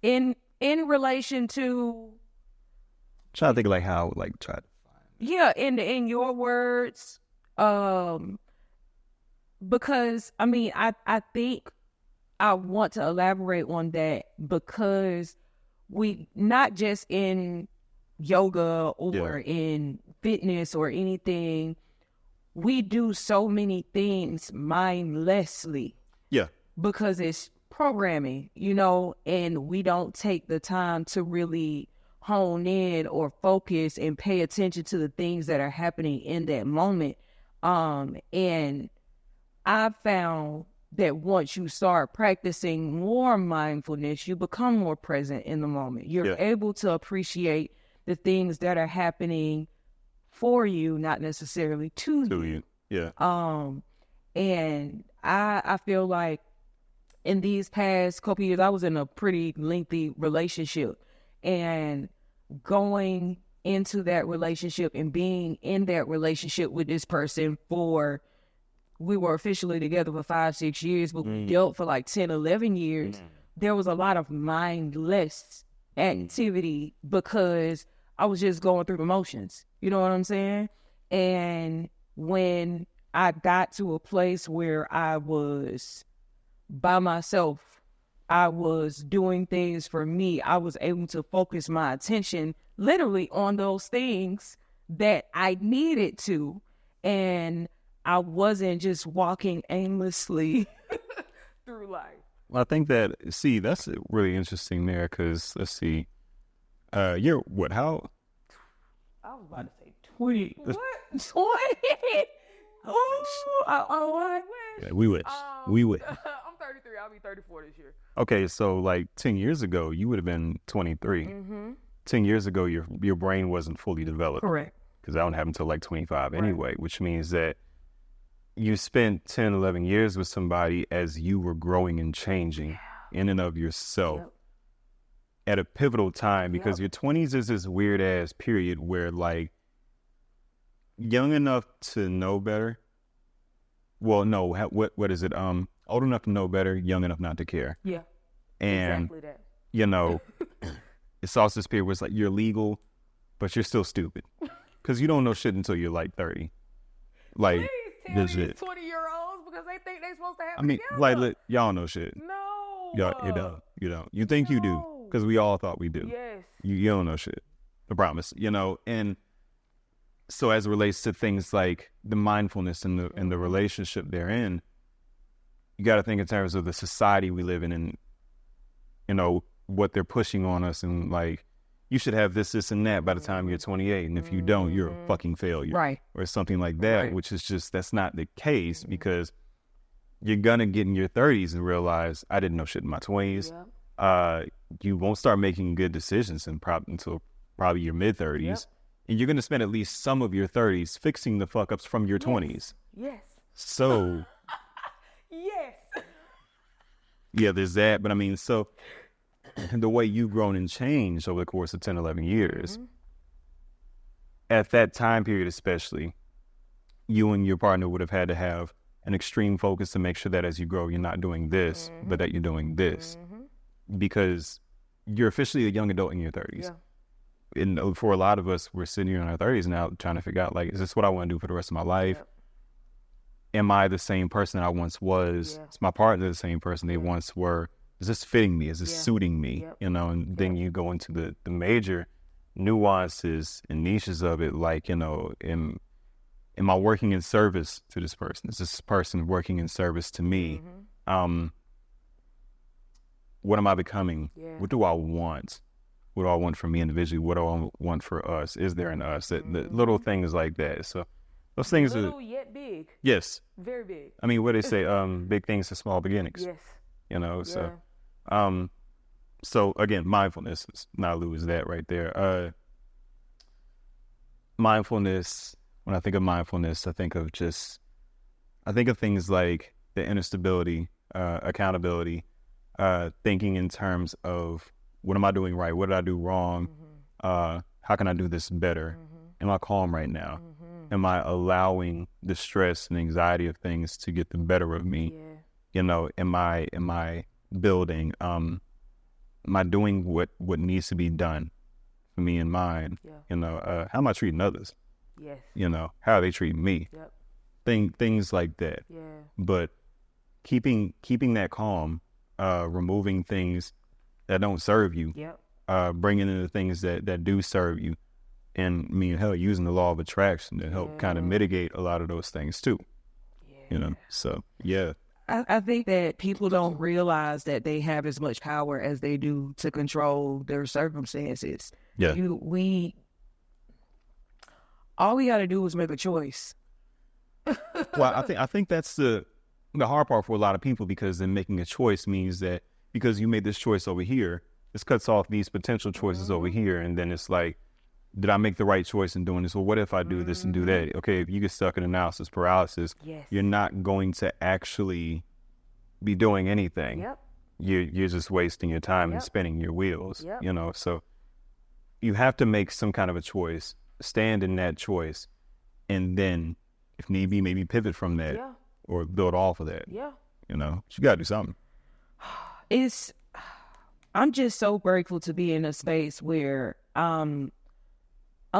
In relation to, Trying to think like how I would like try to yeah, in your words, because I mean, I think I want to elaborate on that, because we, not just in yoga or in fitness or anything, we do so many things mindlessly. Yeah. Because it's programming, you know, and we don't take the time to really hone in or focus and pay attention to the things that are happening in that moment. And I found that once you start practicing more mindfulness, you become more present in the moment. You're able to appreciate the things that are happening for you, not necessarily to you. Yeah. And I feel like in these past couple years, I was in a pretty lengthy relationship, and going into that relationship and being in that relationship with this person we were officially together for 5-6 years, but we dealt for like 10, 11 years. There was a lot of mindless activity because I was just going through the motions. You know what I'm saying? And when I got to a place where I was by myself, I was doing things for me, I was able to focus my attention literally on those things that I needed to. And I wasn't just walking aimlessly through life. Well, I think that, see, that's really interesting there, because, let's see, you're what, how? I was about to say 20. What? 20? Oh, Yeah, we wish. We wish. I'm 33. I'll be 34 this year. Okay, so like 10 years ago, you would have been 23. 10 years ago, your brain wasn't fully developed. Correct. Because I don't have until like 25 anyway, which means that you spent 10, 11 years with somebody as you were growing and changing in and of yourself at a pivotal time, because your 20s is this weird ass period where, like, young enough to know better. Well, no, what is it? Old enough to know better, young enough not to care. Yeah. And, exactly that. You know, it's also this period where it's like you're legal, but you're still stupid. Because you don't know shit until you're like 30. Like, please tell these 20-year-olds, because they think they're supposed to have it together. together. Y'all know shit. No. You don't. You think you do, because we all thought we do. Yes. You don't know shit. I promise. You know, and so as it relates to things like the mindfulness and the relationship they're in, you got to think in terms of the society we live in, and, you know, what they're pushing on us, and like, you should have this, and that by the time you're 28. And if you don't, you're a fucking failure. Right. Or something like that, which is just, that's not the case, because you're going to get in your 30s and realize, I didn't know shit in my 20s. You won't start making good decisions until probably your mid-30s. And you're going to spend at least some of your 30s fixing the fuck-ups from your 20s. Yes. So. Yes. Yeah, there's that. But I mean, so the way you've grown and changed over the course of 10, 11 years, at that time period especially, you and your partner would have had to have an extreme focus to make sure that as you grow, you're not doing this, but that you're doing this. Because you're officially a young adult in your 30s. for a lot of us, we're sitting here in our 30s now trying to figure out, like, is this what I want to do for the rest of my life? Yep. Am I the same person I once was? Yeah. Is my partner the same person they once were? Is this fitting me? Is this Yeah. suiting me? Yep. You know, and then you go into the major nuances and niches of it, like, you know, am I working in service to this person? Is this person working in service to me? What am I becoming? Yeah. What do I want? What do I want for me individually? What do I want for us? Is there an us? The little things like that. So those things little are, yet big. yes. Very big. I mean, what they say, big things to small beginnings. Yes. You know, Yeah. so again, mindfulness is not lose that right there. Mindfulness, when I think of mindfulness, I think of things like the inner stability, accountability, thinking in terms of, what am I doing right? What did I do wrong? How can I do this better? Am I calm right now? Am I allowing the stress and anxiety of things to get the better of me? Yeah. You know, am I building? Am I doing what needs to be done for me and mine? Yeah. You know, how am I treating others? Yes. You know, how are they treating me? Yep. Things like that. Yeah. But keeping that calm, removing things that don't serve you, Yep. bringing in the things that do serve you, and I mean, hell, using the law of attraction to help kind of mitigate a lot of those things too. Yeah. You know, so yeah. I think that people don't realize that they have as much power as they do to control their circumstances. Yeah. All we got to do is make a choice. Well, I think that's the hard part for a lot of people, because then making a choice means that because you made this choice over here, this cuts off these potential choices over here, and then it's like, did I make the right choice in doing this? Well, what if I do this and do that? Okay, if you get stuck in analysis paralysis, you're not going to actually be doing anything. Yep. You're just wasting your time and spinning your wheels. Yep. You know, so you have to make some kind of a choice, stand in that choice, and then, if need be, maybe pivot from that or build off of that. Yeah. You know, but you got to do something. I'm just so grateful to be in a space where I'm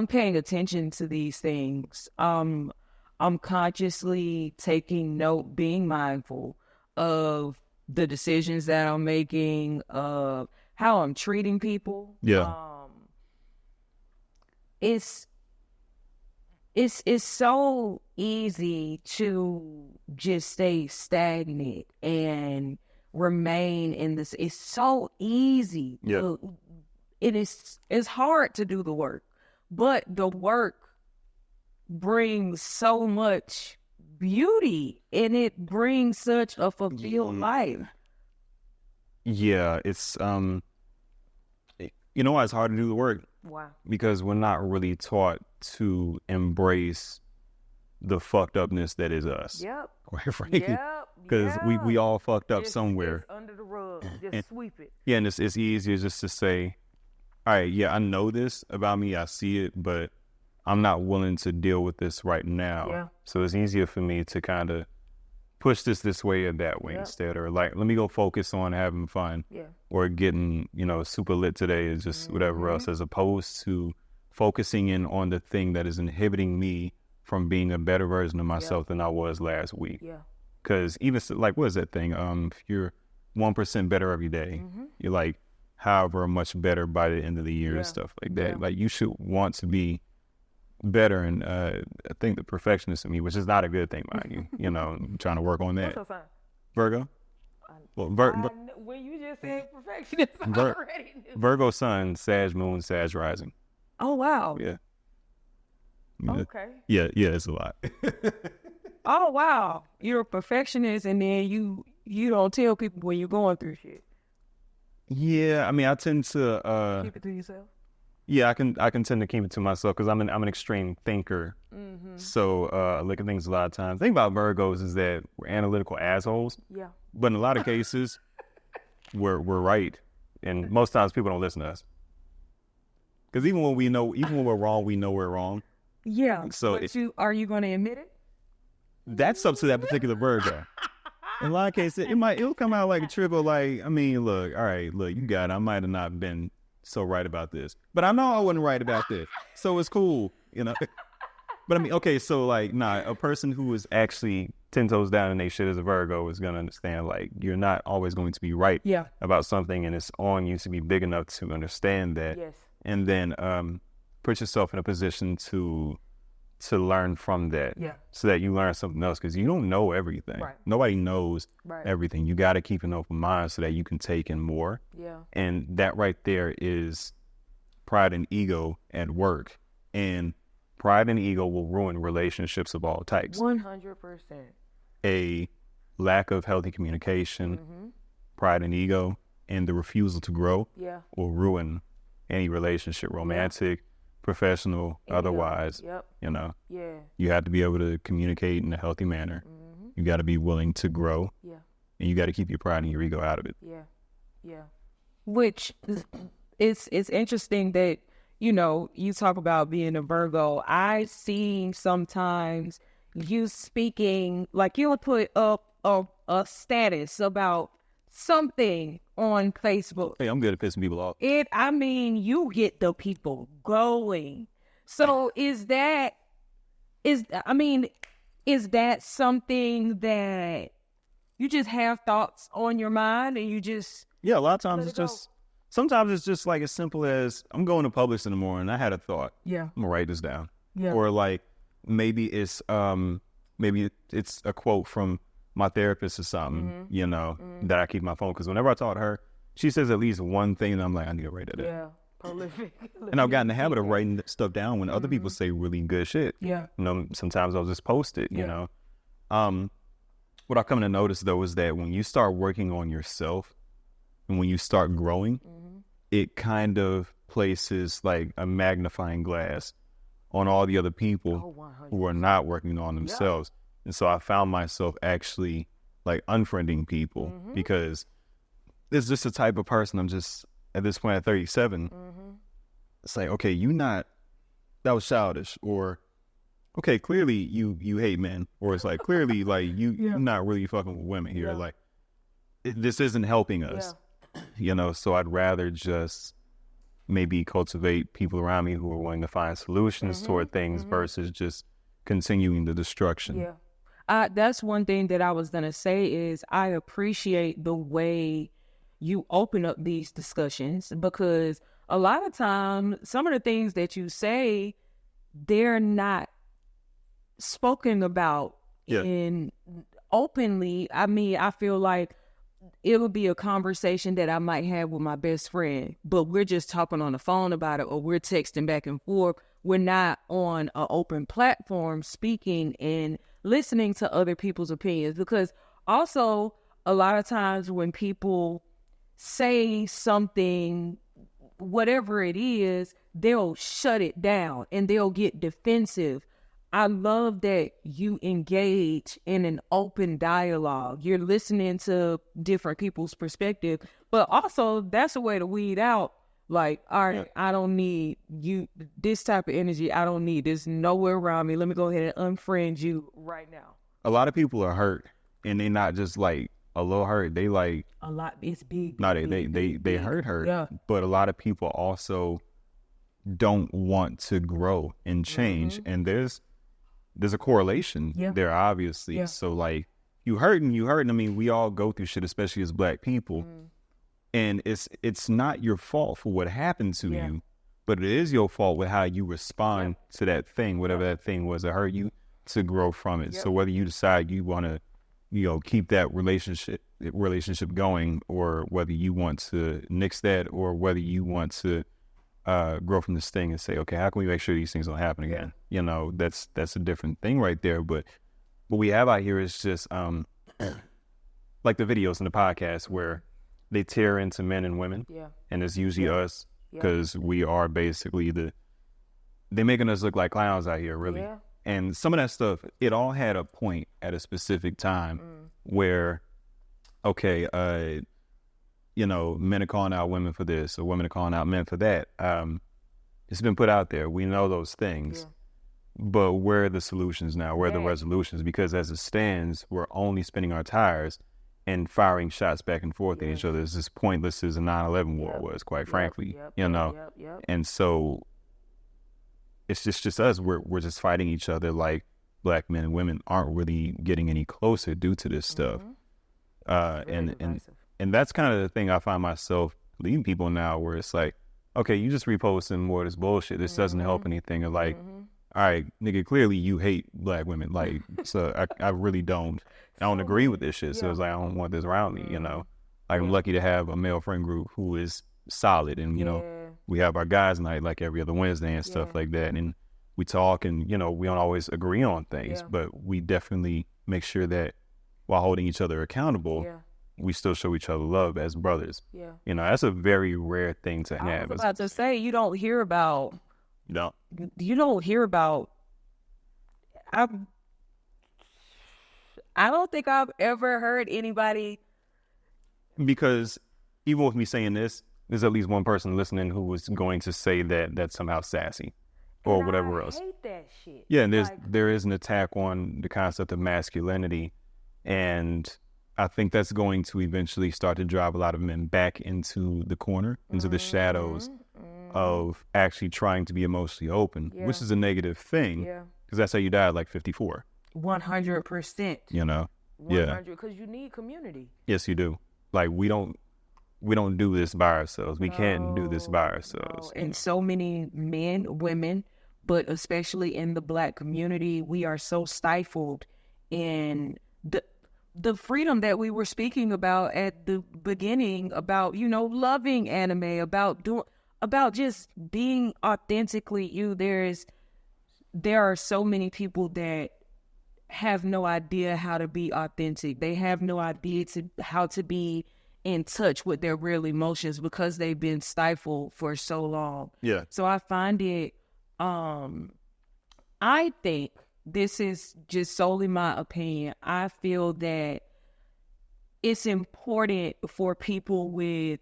paying attention to these things. I'm consciously taking note, being mindful of the decisions that I'm making, of how I'm treating people. Yeah. It's so easy to just stay stagnant and remain in this. It's so easy. Yeah. It's hard to do the work, but the work brings so much beauty, and it brings such a fulfilled life. Yeah, it's you know why it's hard to do the work? Wow. Because we're not really taught to embrace the fucked upness that is us. Yep. Quite frankly. Yep. Because we all fucked up It's somewhere. under the rug. Just sweep it. Yeah, and it's easier just to say, all right, yeah, I know this about me, I see it, but I'm not willing to deal with this right now. Yeah. So it's easier for me to kind of push this way or that way instead, or like, let me go focus on having fun, or getting, you know, super lit today, is just whatever else, as opposed to focusing in on the thing that is inhibiting me from being a better version of myself than I was last week. Yeah. Because even like, what is that thing? If you're 1% better every day, you're like however much better by the end of the year and stuff like that. Like, you should want to be better. And I think the perfectionist in me, which is not a good thing, mind you, you know, I'm trying to work on that. What's your sign? Virgo. Well, when you just said perfectionist, I already knew. Virgo sun, Sag moon, Sag rising. Oh, wow. Yeah. Okay. Yeah, it's a lot. Oh, wow. You're a perfectionist, and then you don't tell people when you're going through shit. Yeah, I mean, I tend to keep it to yourself. Yeah, I can tend to keep it to myself because I'm an extreme thinker. So I look at things a lot of times. The thing about Virgos is that we're analytical assholes. Yeah. But in a lot of cases, we're right, and most times people don't listen to us. Because even when we're wrong, we know we're wrong. Yeah. So but are you going to admit it? That's up to that particular Virgo. In a lot of cases, it'll come out like a triple. Like, I mean, look, all right, look, you got it. I might have not been so right about this, but I know I wasn't right about this, so it's cool, you know. But I mean, okay, so like, a person who is actually 10 toes down in their shit as a Virgo is gonna understand, like, you're not always going to be right about something, and it's on you to be big enough to understand that, and then put yourself in a position to learn from that, so that you learn something else, because you don't know everything. Nobody knows everything. You got to keep an open mind so that you can take in more. And that right there is pride and ego at work. And pride and ego will ruin relationships of all types. 100%. A lack of healthy communication, pride and ego, and the refusal to grow will ruin any relationship, romantic, professional, otherwise. You know, you have to be able to communicate in a healthy manner. You got to be willing to grow, and you got to keep your pride and your ego out of it. Which it's interesting that, you know, you talk about being a Virgo. I see sometimes you speaking, like you'll put up a status about something on Facebook. Hey, I'm good at pissing people off. You get the people going. So is that something that you just have thoughts on your mind and you just... Yeah, a lot of times sometimes it's just like as simple as, I'm going to Publix in the morning, I had a thought. I'm gonna write this down. Or like, maybe it's a quote from my therapist or something, you know, that I keep my phone, because whenever I talk to her, she says at least one thing, and I'm like, I need to write that down. Prolific. And I've gotten the habit of writing stuff down when other people say really good shit. You know, sometimes I'll just post it, you know. What I've come to notice, though, is that when you start working on yourself and when you start growing, it kind of places like a magnifying glass on all the other people who are not working on themselves. And so I found myself actually like unfriending people because it's just a type of person I'm just, at this point at 37, it's like, okay, that was childish, or okay, clearly you hate men, or it's like, clearly like you're not really fucking with women here. Like this isn't helping us, you know? So I'd rather just maybe cultivate people around me who are willing to find solutions toward things versus just continuing the destruction. That's one thing that I was going to say is I appreciate the way you open up these discussions, because a lot of times some of the things that you say, they're not spoken about in openly. I mean, I feel like it would be a conversation that I might have with my best friend, but we're just talking on the phone about it, or we're texting back and forth. We're not on an open platform speaking and listening to other people's opinions, because also a lot of times when people say something, whatever it is, they'll shut it down and they'll get defensive. I love that you engage in an open dialogue. You're listening to different people's perspective, but also that's a way to weed out, like, all right, I don't need you, this type of energy. I don't need this nowhere around me. Let me go ahead and unfriend you right now. A lot of people are hurt, and they're not just like a little hurt. They like a lot. It's big. No, they hurt. Yeah. But a lot of people also don't want to grow and change, and there's a correlation there, obviously. So like, you hurting. I mean, we all go through shit, especially as Black people. And it's not your fault for what happened to you, but it is your fault with how you respond to that thing, whatever that thing was that hurt you, to grow from it. So whether you decide you want to, you know, keep that relationship going, or whether you want to nix that, or whether you want to grow from this thing and say, okay, how can we make sure these things don't happen again? You know, that's a different thing right there. But what we have out here is just like the videos and the podcasts where they tear into men and women, and it's usually us, because we are basically they're making us look like clowns out here, really. And some of that stuff, it all had a point at a specific time where, okay, you know, men are calling out women for this, or women are calling out men for that. It's been put out there. We know those things. But where are the solutions now? Where are the resolutions? Because as it stands, we're only spinning our tires, and firing shots back and forth at each other is as pointless as the 9/11 war was, quite frankly, you know? And so it's just us. We're just fighting each other like black men and women aren't really getting any closer due to this stuff. And that's kind of the thing I find myself leading people now, where it's like, okay, you just reposting more of this bullshit. This doesn't help anything. Or like, all right, nigga, clearly you hate black women. Like, so I really don't. I don't agree with this shit. So it's like, I don't want this around me, you know? Like, I'm lucky to have a male friend group who is solid. And, you know, we have our guys night like every other Wednesday and stuff like that. And we talk and, you know, we don't always agree on things, but we definitely make sure that while holding each other accountable, we still show each other love as brothers. You know, that's a very rare thing to have. I was about to say, you don't hear about... No. You don't hear about... I don't think I've ever heard anybody... Because even with me saying this, there's at least one person listening who was going to say that that's somehow sassy or whatever else. I hate that shit. Yeah, and there is an attack on the concept of masculinity, and I think that's going to eventually start to drive a lot of men back into the corner, into the shadows of actually trying to be emotionally open, which is a negative thing, because that's how you die at like 54. 100%. You know? 100, because you need community. Yes, you do. Like, we don't do this by ourselves. We can't do this by ourselves. And so many men, women, but especially in the black community, we are so stifled in the freedom that we were speaking about at the beginning, about, you know, loving anime, about just being authentically you. There are so many people that have no idea how to be authentic. They have no idea how to be in touch with their real emotions because they've been stifled for so long. Yeah. So I find it, I think this is just solely my opinion. I feel that it's important for people with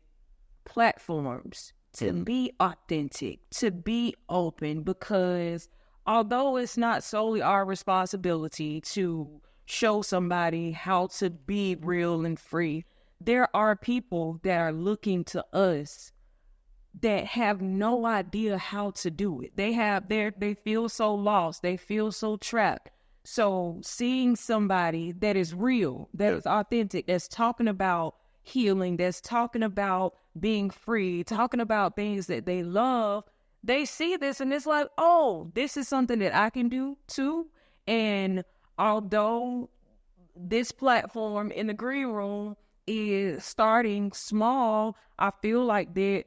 platforms to be authentic, to be open, because although it's not solely our responsibility to show somebody how to be real and free, there are people that are looking to us that have no idea how to do it. They feel so lost. They feel so trapped. So seeing somebody that is real, that is authentic, that's talking about healing, that's talking about being free, talking about things that they love, they see this and it's like, oh, this is something that I can do too. And although this platform in the green room is starting small, I feel like the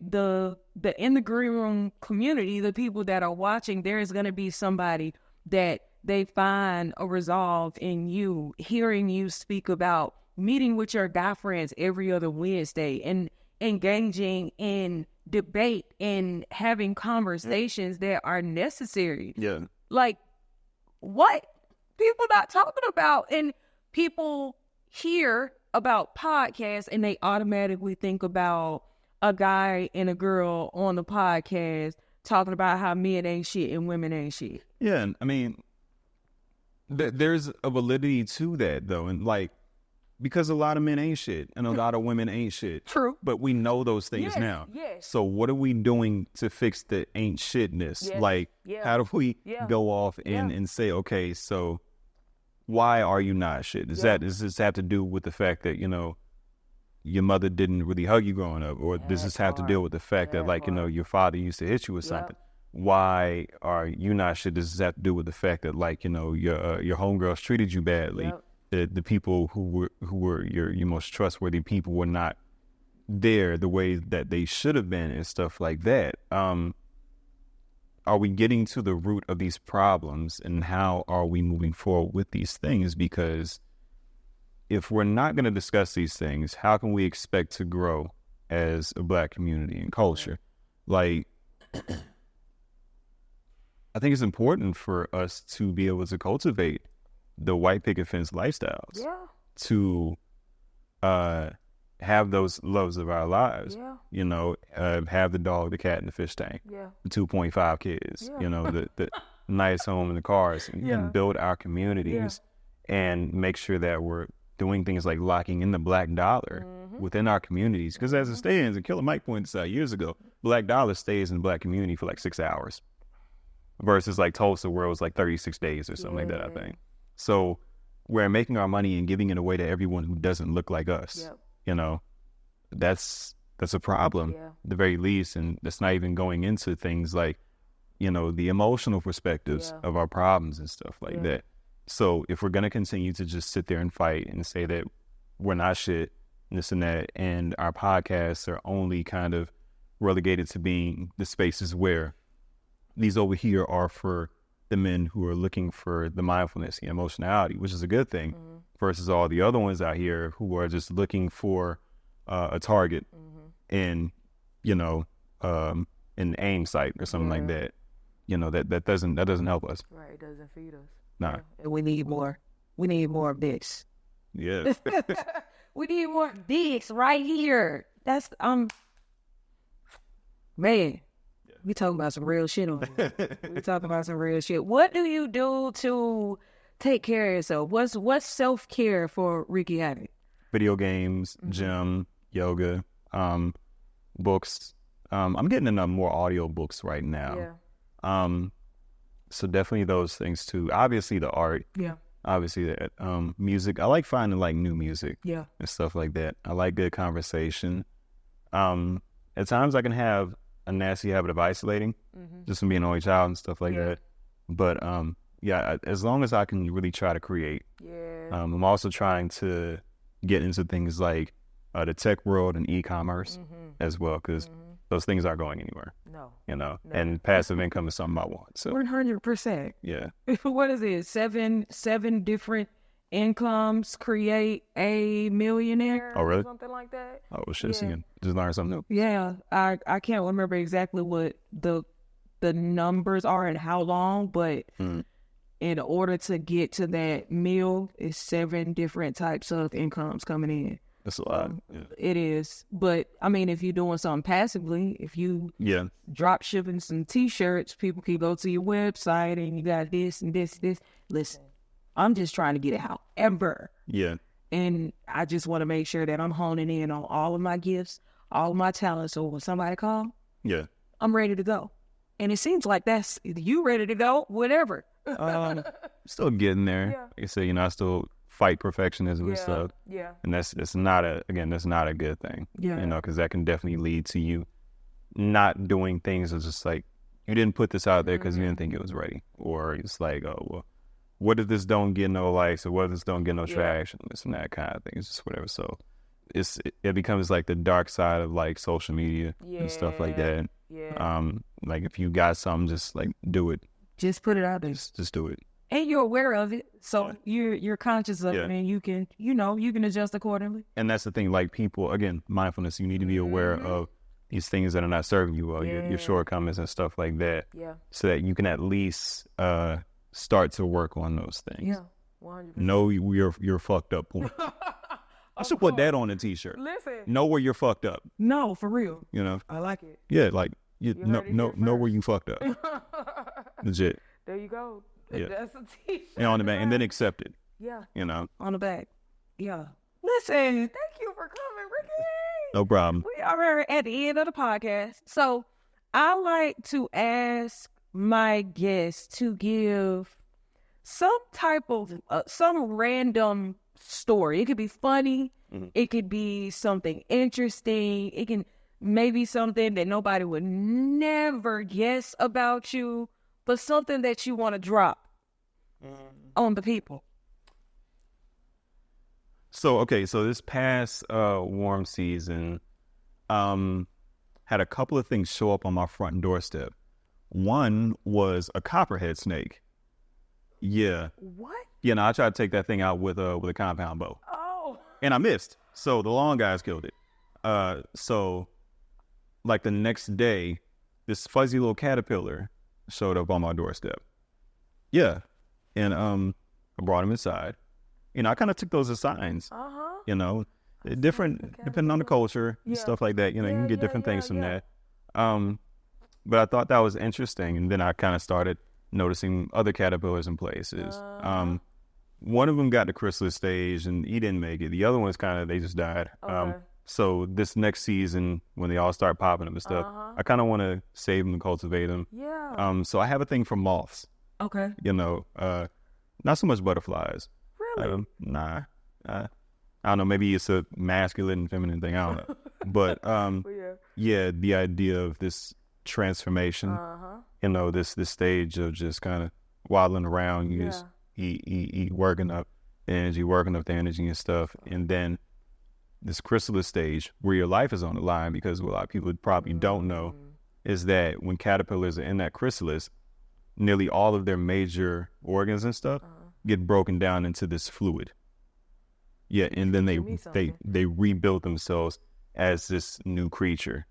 in the green room community, the people that are watching, there is going to be somebody that they find a resolve in you, hearing you speak about meeting with your guy friends every other Wednesday and engaging in debate and having conversations that are necessary. Yeah. Like, what people not talking about? And people hear about podcasts and they automatically think about a guy and a girl on the podcast talking about how men ain't shit and women ain't shit. Yeah, and I mean, there's a validity to that, though. And like, because a lot of men ain't shit and a lot of women ain't shit. True. But we know those things now. Yes. So what are we doing to fix the ain't shitness? Yes. Like, how do we go off and say, okay, so why are you not shit? Does this have to do with the fact that, you know, your mother didn't really hug you growing up? Or does this have to deal with the fact that, like, you know, your father used to hit you with something? Why are you not shit? Does this have to do with the fact that, like, you know, your homegirls treated you badly? The people who were your most trustworthy people were not there the way that they should have been and stuff like that. Are we getting to the root of these problems, and how are we moving forward with these things? Because if we're not going to discuss these things, how can we expect to grow as a black community and culture? Like, I think it's important for us to be able to cultivate the white picket fence lifestyles, to have those loves of our lives, you know, have the dog, the cat, and the fish tank, the 2.5 kids, you know, the nice home and the cars, and build our communities and make sure that we're doing things like locking in the black dollar within our communities. Because as it stands, and Killer Mike pointed this out years ago, black dollar stays in the black community for like 6 hours versus like Tulsa where it was like 36 days or something like that, I think. So we're making our money and giving it away to everyone who doesn't look like us. You know, that's a problem at the very least. And that's not even going into things like, you know, the emotional perspectives of our problems and stuff like that. So if we're going to continue to just sit there and fight and say that we're not shit, this and that, and our podcasts are only kind of relegated to being the spaces where these over here are for the men who are looking for the mindfulness, the emotionality, which is a good thing, versus all the other ones out here who are just looking for a target in, you know, an aim site or something like that. You know, that doesn't help us. Right, it doesn't feed us. Nah. And we need more. We need more of this. Yeah. We need more of this right here. That's man. Yeah. We talking about some real shit on here. We talking about some real shit. What do you do to take care of yourself? What's self-care for Ricky Havok? Video games, gym, yoga, books. I'm getting into more audio books right now. So definitely those things too. Obviously the art. Obviously that music. I like finding like new music. And stuff like that. I like good conversation. At times I can have a nasty habit of isolating, just from being an only child and stuff like that. But as long as I can really try to create. I'm also trying to get into things like the tech world and e-commerce as well, because those things aren't going anywhere. You know, and passive income is something I want. So 100%. Yeah. What is it? Seven different incomes create a millionaire. Oh, really? Or something like that. Oh, shit! Just learn something new. Yeah, I can't remember exactly what the numbers are and how long, but in order to get to that meal, it's 7 different types of incomes coming in. That's a lot. It is. But, I mean, if you're doing something passively, if you drop shipping some T-shirts, people can go to your website and you got this and this. Listen, I'm just trying to get it however. And I just want to make sure that I'm honing in on all of my gifts, all of my talents. So when somebody calls, I'm ready to go. And it seems like that's you ready to go, whatever. Still getting there. Like I said, you know, I still fight perfectionism and stuff. And that's not a good thing. You know, because that can definitely lead to you not doing things as just like, you didn't put this out there because you didn't think it was ready. Or it's like, oh, well, what if this don't get no likes, or what if this don't get no traction, this and that kind of thing. It's just whatever. So it becomes like the dark side of like social media and stuff like that. Like if you got something, just like do it. Just put it out there. Just do it. And you're aware of it, so you're conscious of it, and you can adjust accordingly. And that's the thing, like people, again, mindfulness. You need to be aware of these things that are not serving you well, your shortcomings and stuff like that, so that you can at least start to work on those things. 100%. Know you're fucked up point. I should put that on a T-shirt. Listen, know where you're fucked up. No, for real. You know, I like it. Yeah, like know where you fucked up. Legit. There you go. That's a T-shirt. And on the back, and then accept it. You know, on the back. Listen, thank you for coming, Ricky. No problem. We are at the end of the podcast. So I like to ask my guests to give some type of some random story. It could be funny. It could be something interesting. It can maybe something that nobody would never guess about you, but something that you want to drop on the people. So this past warm season, had a couple of things show up on my front doorstep. One was a copperhead snake. What? Yeah, no, I tried to take that thing out with a compound bow. Oh. And I missed. So the lawn guys killed it. So like the next day, this fuzzy little caterpillar showed up on my doorstep. And I brought him inside. You know, I kind of took those as signs. You know, different depending on the culture and stuff like that. You know, you can get different things from that. But I thought that was interesting, and then I kind of started noticing other caterpillars in places. one of them got the chrysalis stage and he didn't make it. The other one's kind of, they just died. Okay. So this next season, when they all start popping up and stuff, I kind of want to save them and cultivate them. Yeah. So I have a thing for moths. Okay. You know, not so much butterflies. Really? Nah. I don't know. Maybe it's a masculine and feminine thing. I don't know. But yeah, the idea of this transformation. You know, this stage of just kind of waddling around. You just working up the energy and stuff, and then this chrysalis stage where your life is on the line, because what a lot of people probably don't know is that when caterpillars are in that chrysalis, nearly all of their major organs and stuff get broken down into this fluid. Yeah, and then they rebuild themselves as this new creature.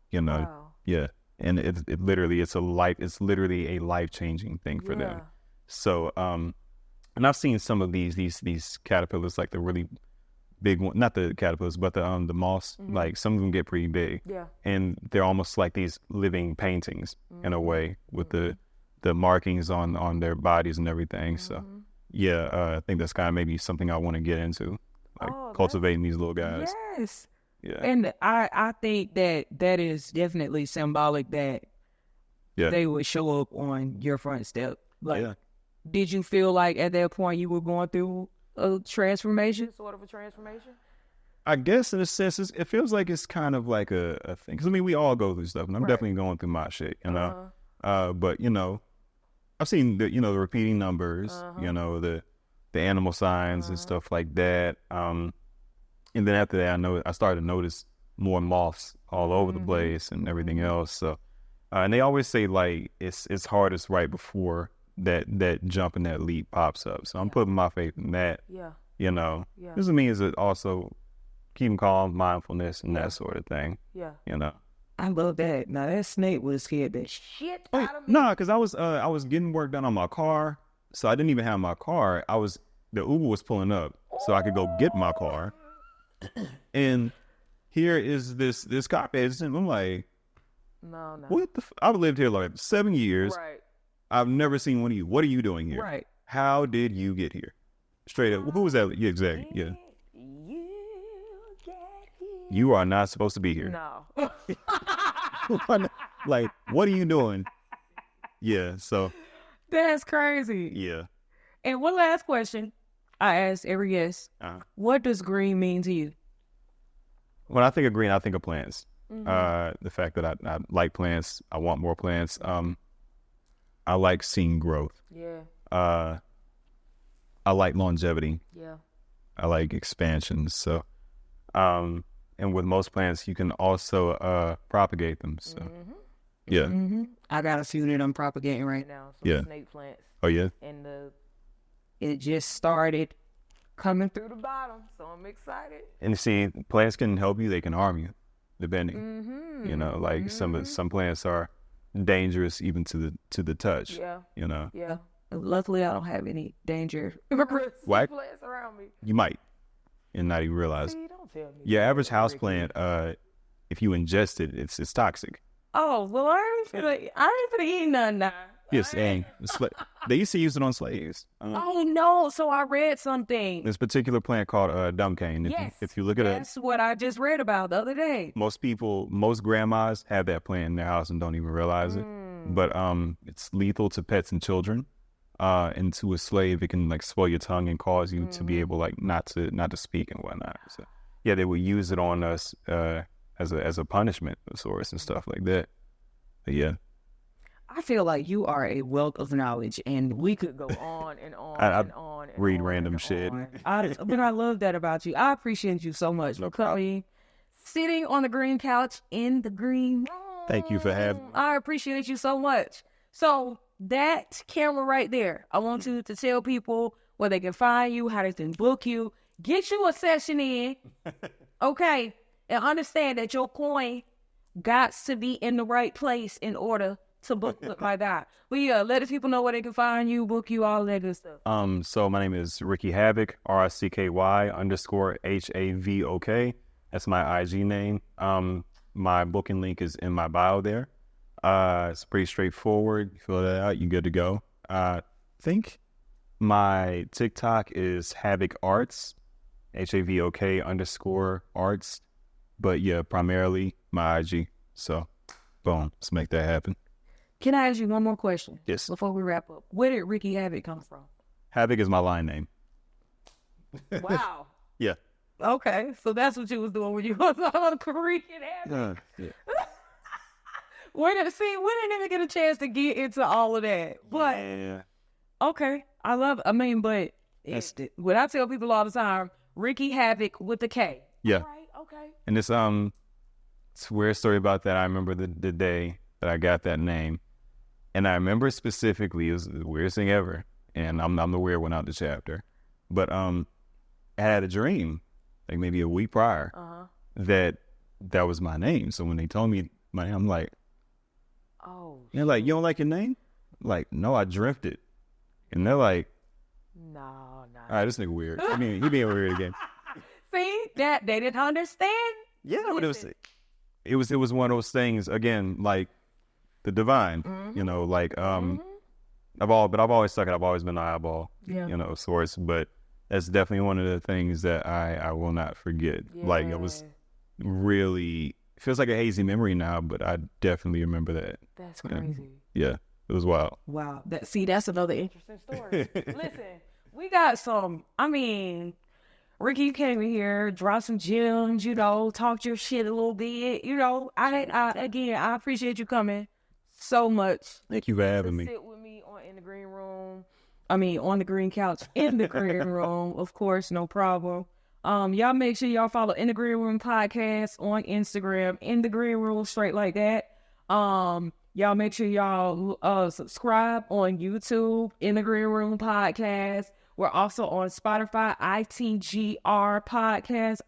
You know, yeah, and it's literally a life-changing thing for them. So, and I've seen some of these caterpillars, like the really big one, not the caterpillars, but the moths. Like some of them get pretty big, and they're almost like these living paintings in a way, with the markings on their bodies and everything. So yeah, I think that's kind of maybe something I want to get into, like cultivating these little guys. Yes. Yeah. And I think that is definitely symbolic that they would show up on your front step. Like, did you feel like at that point you were going through a transformation? Sort of a transformation? I guess in a sense, it feels like it's kind of like a thing. Because, I mean, we all go through stuff, and I'm definitely going through my shit, you know? But, you know, I've seen the repeating numbers, you know, the animal signs and stuff like that. And then after that, I started to notice more moths all over the place and everything else. So, and they always say, like, it's hardest right before that jump and that leap pops up. So I'm putting my faith in that. Yeah. You know, doesn't mean is it also keeping calm, mindfulness, and that sort of thing. Yeah. You know. I love that. Now that snake was scared the shit out of me. Nah, because I was getting work done on my car, so I didn't even have my car. The Uber was pulling up, so I could go get my car. And here is this cop agent. I'm like, no. What the? I've lived here like 7 years. Right. I've never seen one of you. What are you doing here? Right. How did you get here? Straight up. Who was that? Yeah, exactly. Yeah. You are not supposed to be here. No. Like, what are you doing? Yeah, so. That's crazy. Yeah. And one last question I ask every guest. What does green mean to you? When I think of green, I think of plants. The fact that I like plants. I want more plants. I like seeing growth. Yeah. I like longevity. Yeah. I like expansion. So, and with most plants, you can also propagate them. So, yeah. I got a few that I'm propagating right now. Some snake plants. Oh yeah. And it just started coming through the bottom, so I'm excited. And see, plants can help you. They can harm you, depending. You know, like some plants are dangerous even to the touch. Yeah. You know. Yeah. Luckily, I don't have any danger plants around me. You might, and not even realize. See, don't tell me. Your average houseplant, if you ingest it, it's toxic. Oh well, I ain't finna eat none now. Yes, and they used to use it on slaves. Oh no! So I read something. This particular plant called dumb cane. If you look at it, that's what I just read about the other day. Most grandmas have that plant in their house and don't even realize it. But it's lethal to pets and children. And to a slave, it can like swell your tongue and cause you to be able like not to speak and whatnot. So yeah, they would use it on us as a punishment of sorts and stuff like that. But yeah. I feel like you are a wealth of knowledge, and we could go on and on and on. And read on random and shit. But I love that about you. I appreciate you so much for coming, sitting on the green couch in the green room. Thank you for having me. I appreciate you so much. So that camera right there, I want you to tell people where they can find you, how they can book you, get you a session in, okay, and understand that your coin got to be in the right place in order to book like that. But yeah, let the people know where they can find you, book you, all that good stuff. So my name is Ricky Havok, RICKY_HAVOK. That's my IG name. My booking link is in my bio there. It's pretty straightforward. You fill that out, you're good to go. I think My TikTok is Havok Arts, HAVOK_arts. But yeah, primarily my IG. So, boom, let's make that happen. Can I ask you one more question? Yes. Before we wrap up, where did Ricky Havok come from? Havok is my line name. Wow. Yeah. Okay, so that's what you was doing when you was on Ricky Havok. Yeah. We didn't even get a chance to get into all of that. But Yeah. okay, but what I tell people all the time, Ricky Havok with the K. Yeah. All right, okay. And it's a weird story about that. I remember the day that I got that name. And I remember specifically, it was the weirdest thing ever. And I'm the weird one out the chapter. But I had a dream, like maybe a week prior, that was my name. So when they told me my name, I'm like, oh, they're like, you don't like your name? I'm like, no, I dreamt it. And they're like, no. All right, this nigga weird. I mean, he being weird again. See, that they didn't understand. Yeah, but it was one of those things again, like the divine. You know, like I've always sucked it. I've always been an eyeball. Yeah. You know, source. But that's definitely one of the things that I will not forget. Yeah. Like it was really feels like a hazy memory now, but I definitely remember that. That's crazy. Yeah, it was wild. Wow. That's another interesting story. Listen, we got some. I mean, Ricky, you came in here, drop some gems, talk your shit a little bit. I appreciate you coming so much. Thank you for having me. Sit with me on the green couch in the green room, of course, no problem. Y'all make sure y'all follow In the Green Room Podcast on Instagram, In the Green Room, straight like that. Y'all make sure y'all subscribe on YouTube, In the Green Room Podcast. We're also on Spotify, ITGR Podcast.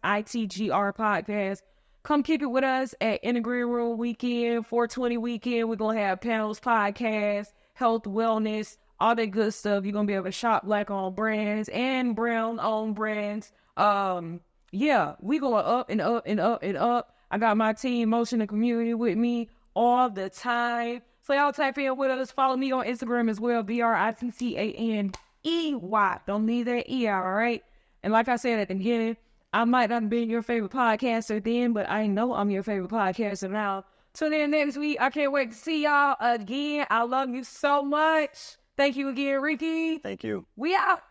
Come kick it with us at In the Green Room Weekend, 420 Weekend. We're going to have panels, podcasts, health, wellness, all that good stuff. You're going to be able to shop Black-owned brands and brown-owned brands. Yeah, we going up and up and up and up. I got my team, Motion and Community, with me all the time. So y'all type in with us. Follow me on Instagram as well, BRITCANEY. Don't leave that E out, all right? And like I said at the beginning, I might not be your favorite podcaster then, but I know I'm your favorite podcaster now. Tune in next week. I can't wait to see y'all again. I love you so much. Thank you again, Ricky. Thank you. We out.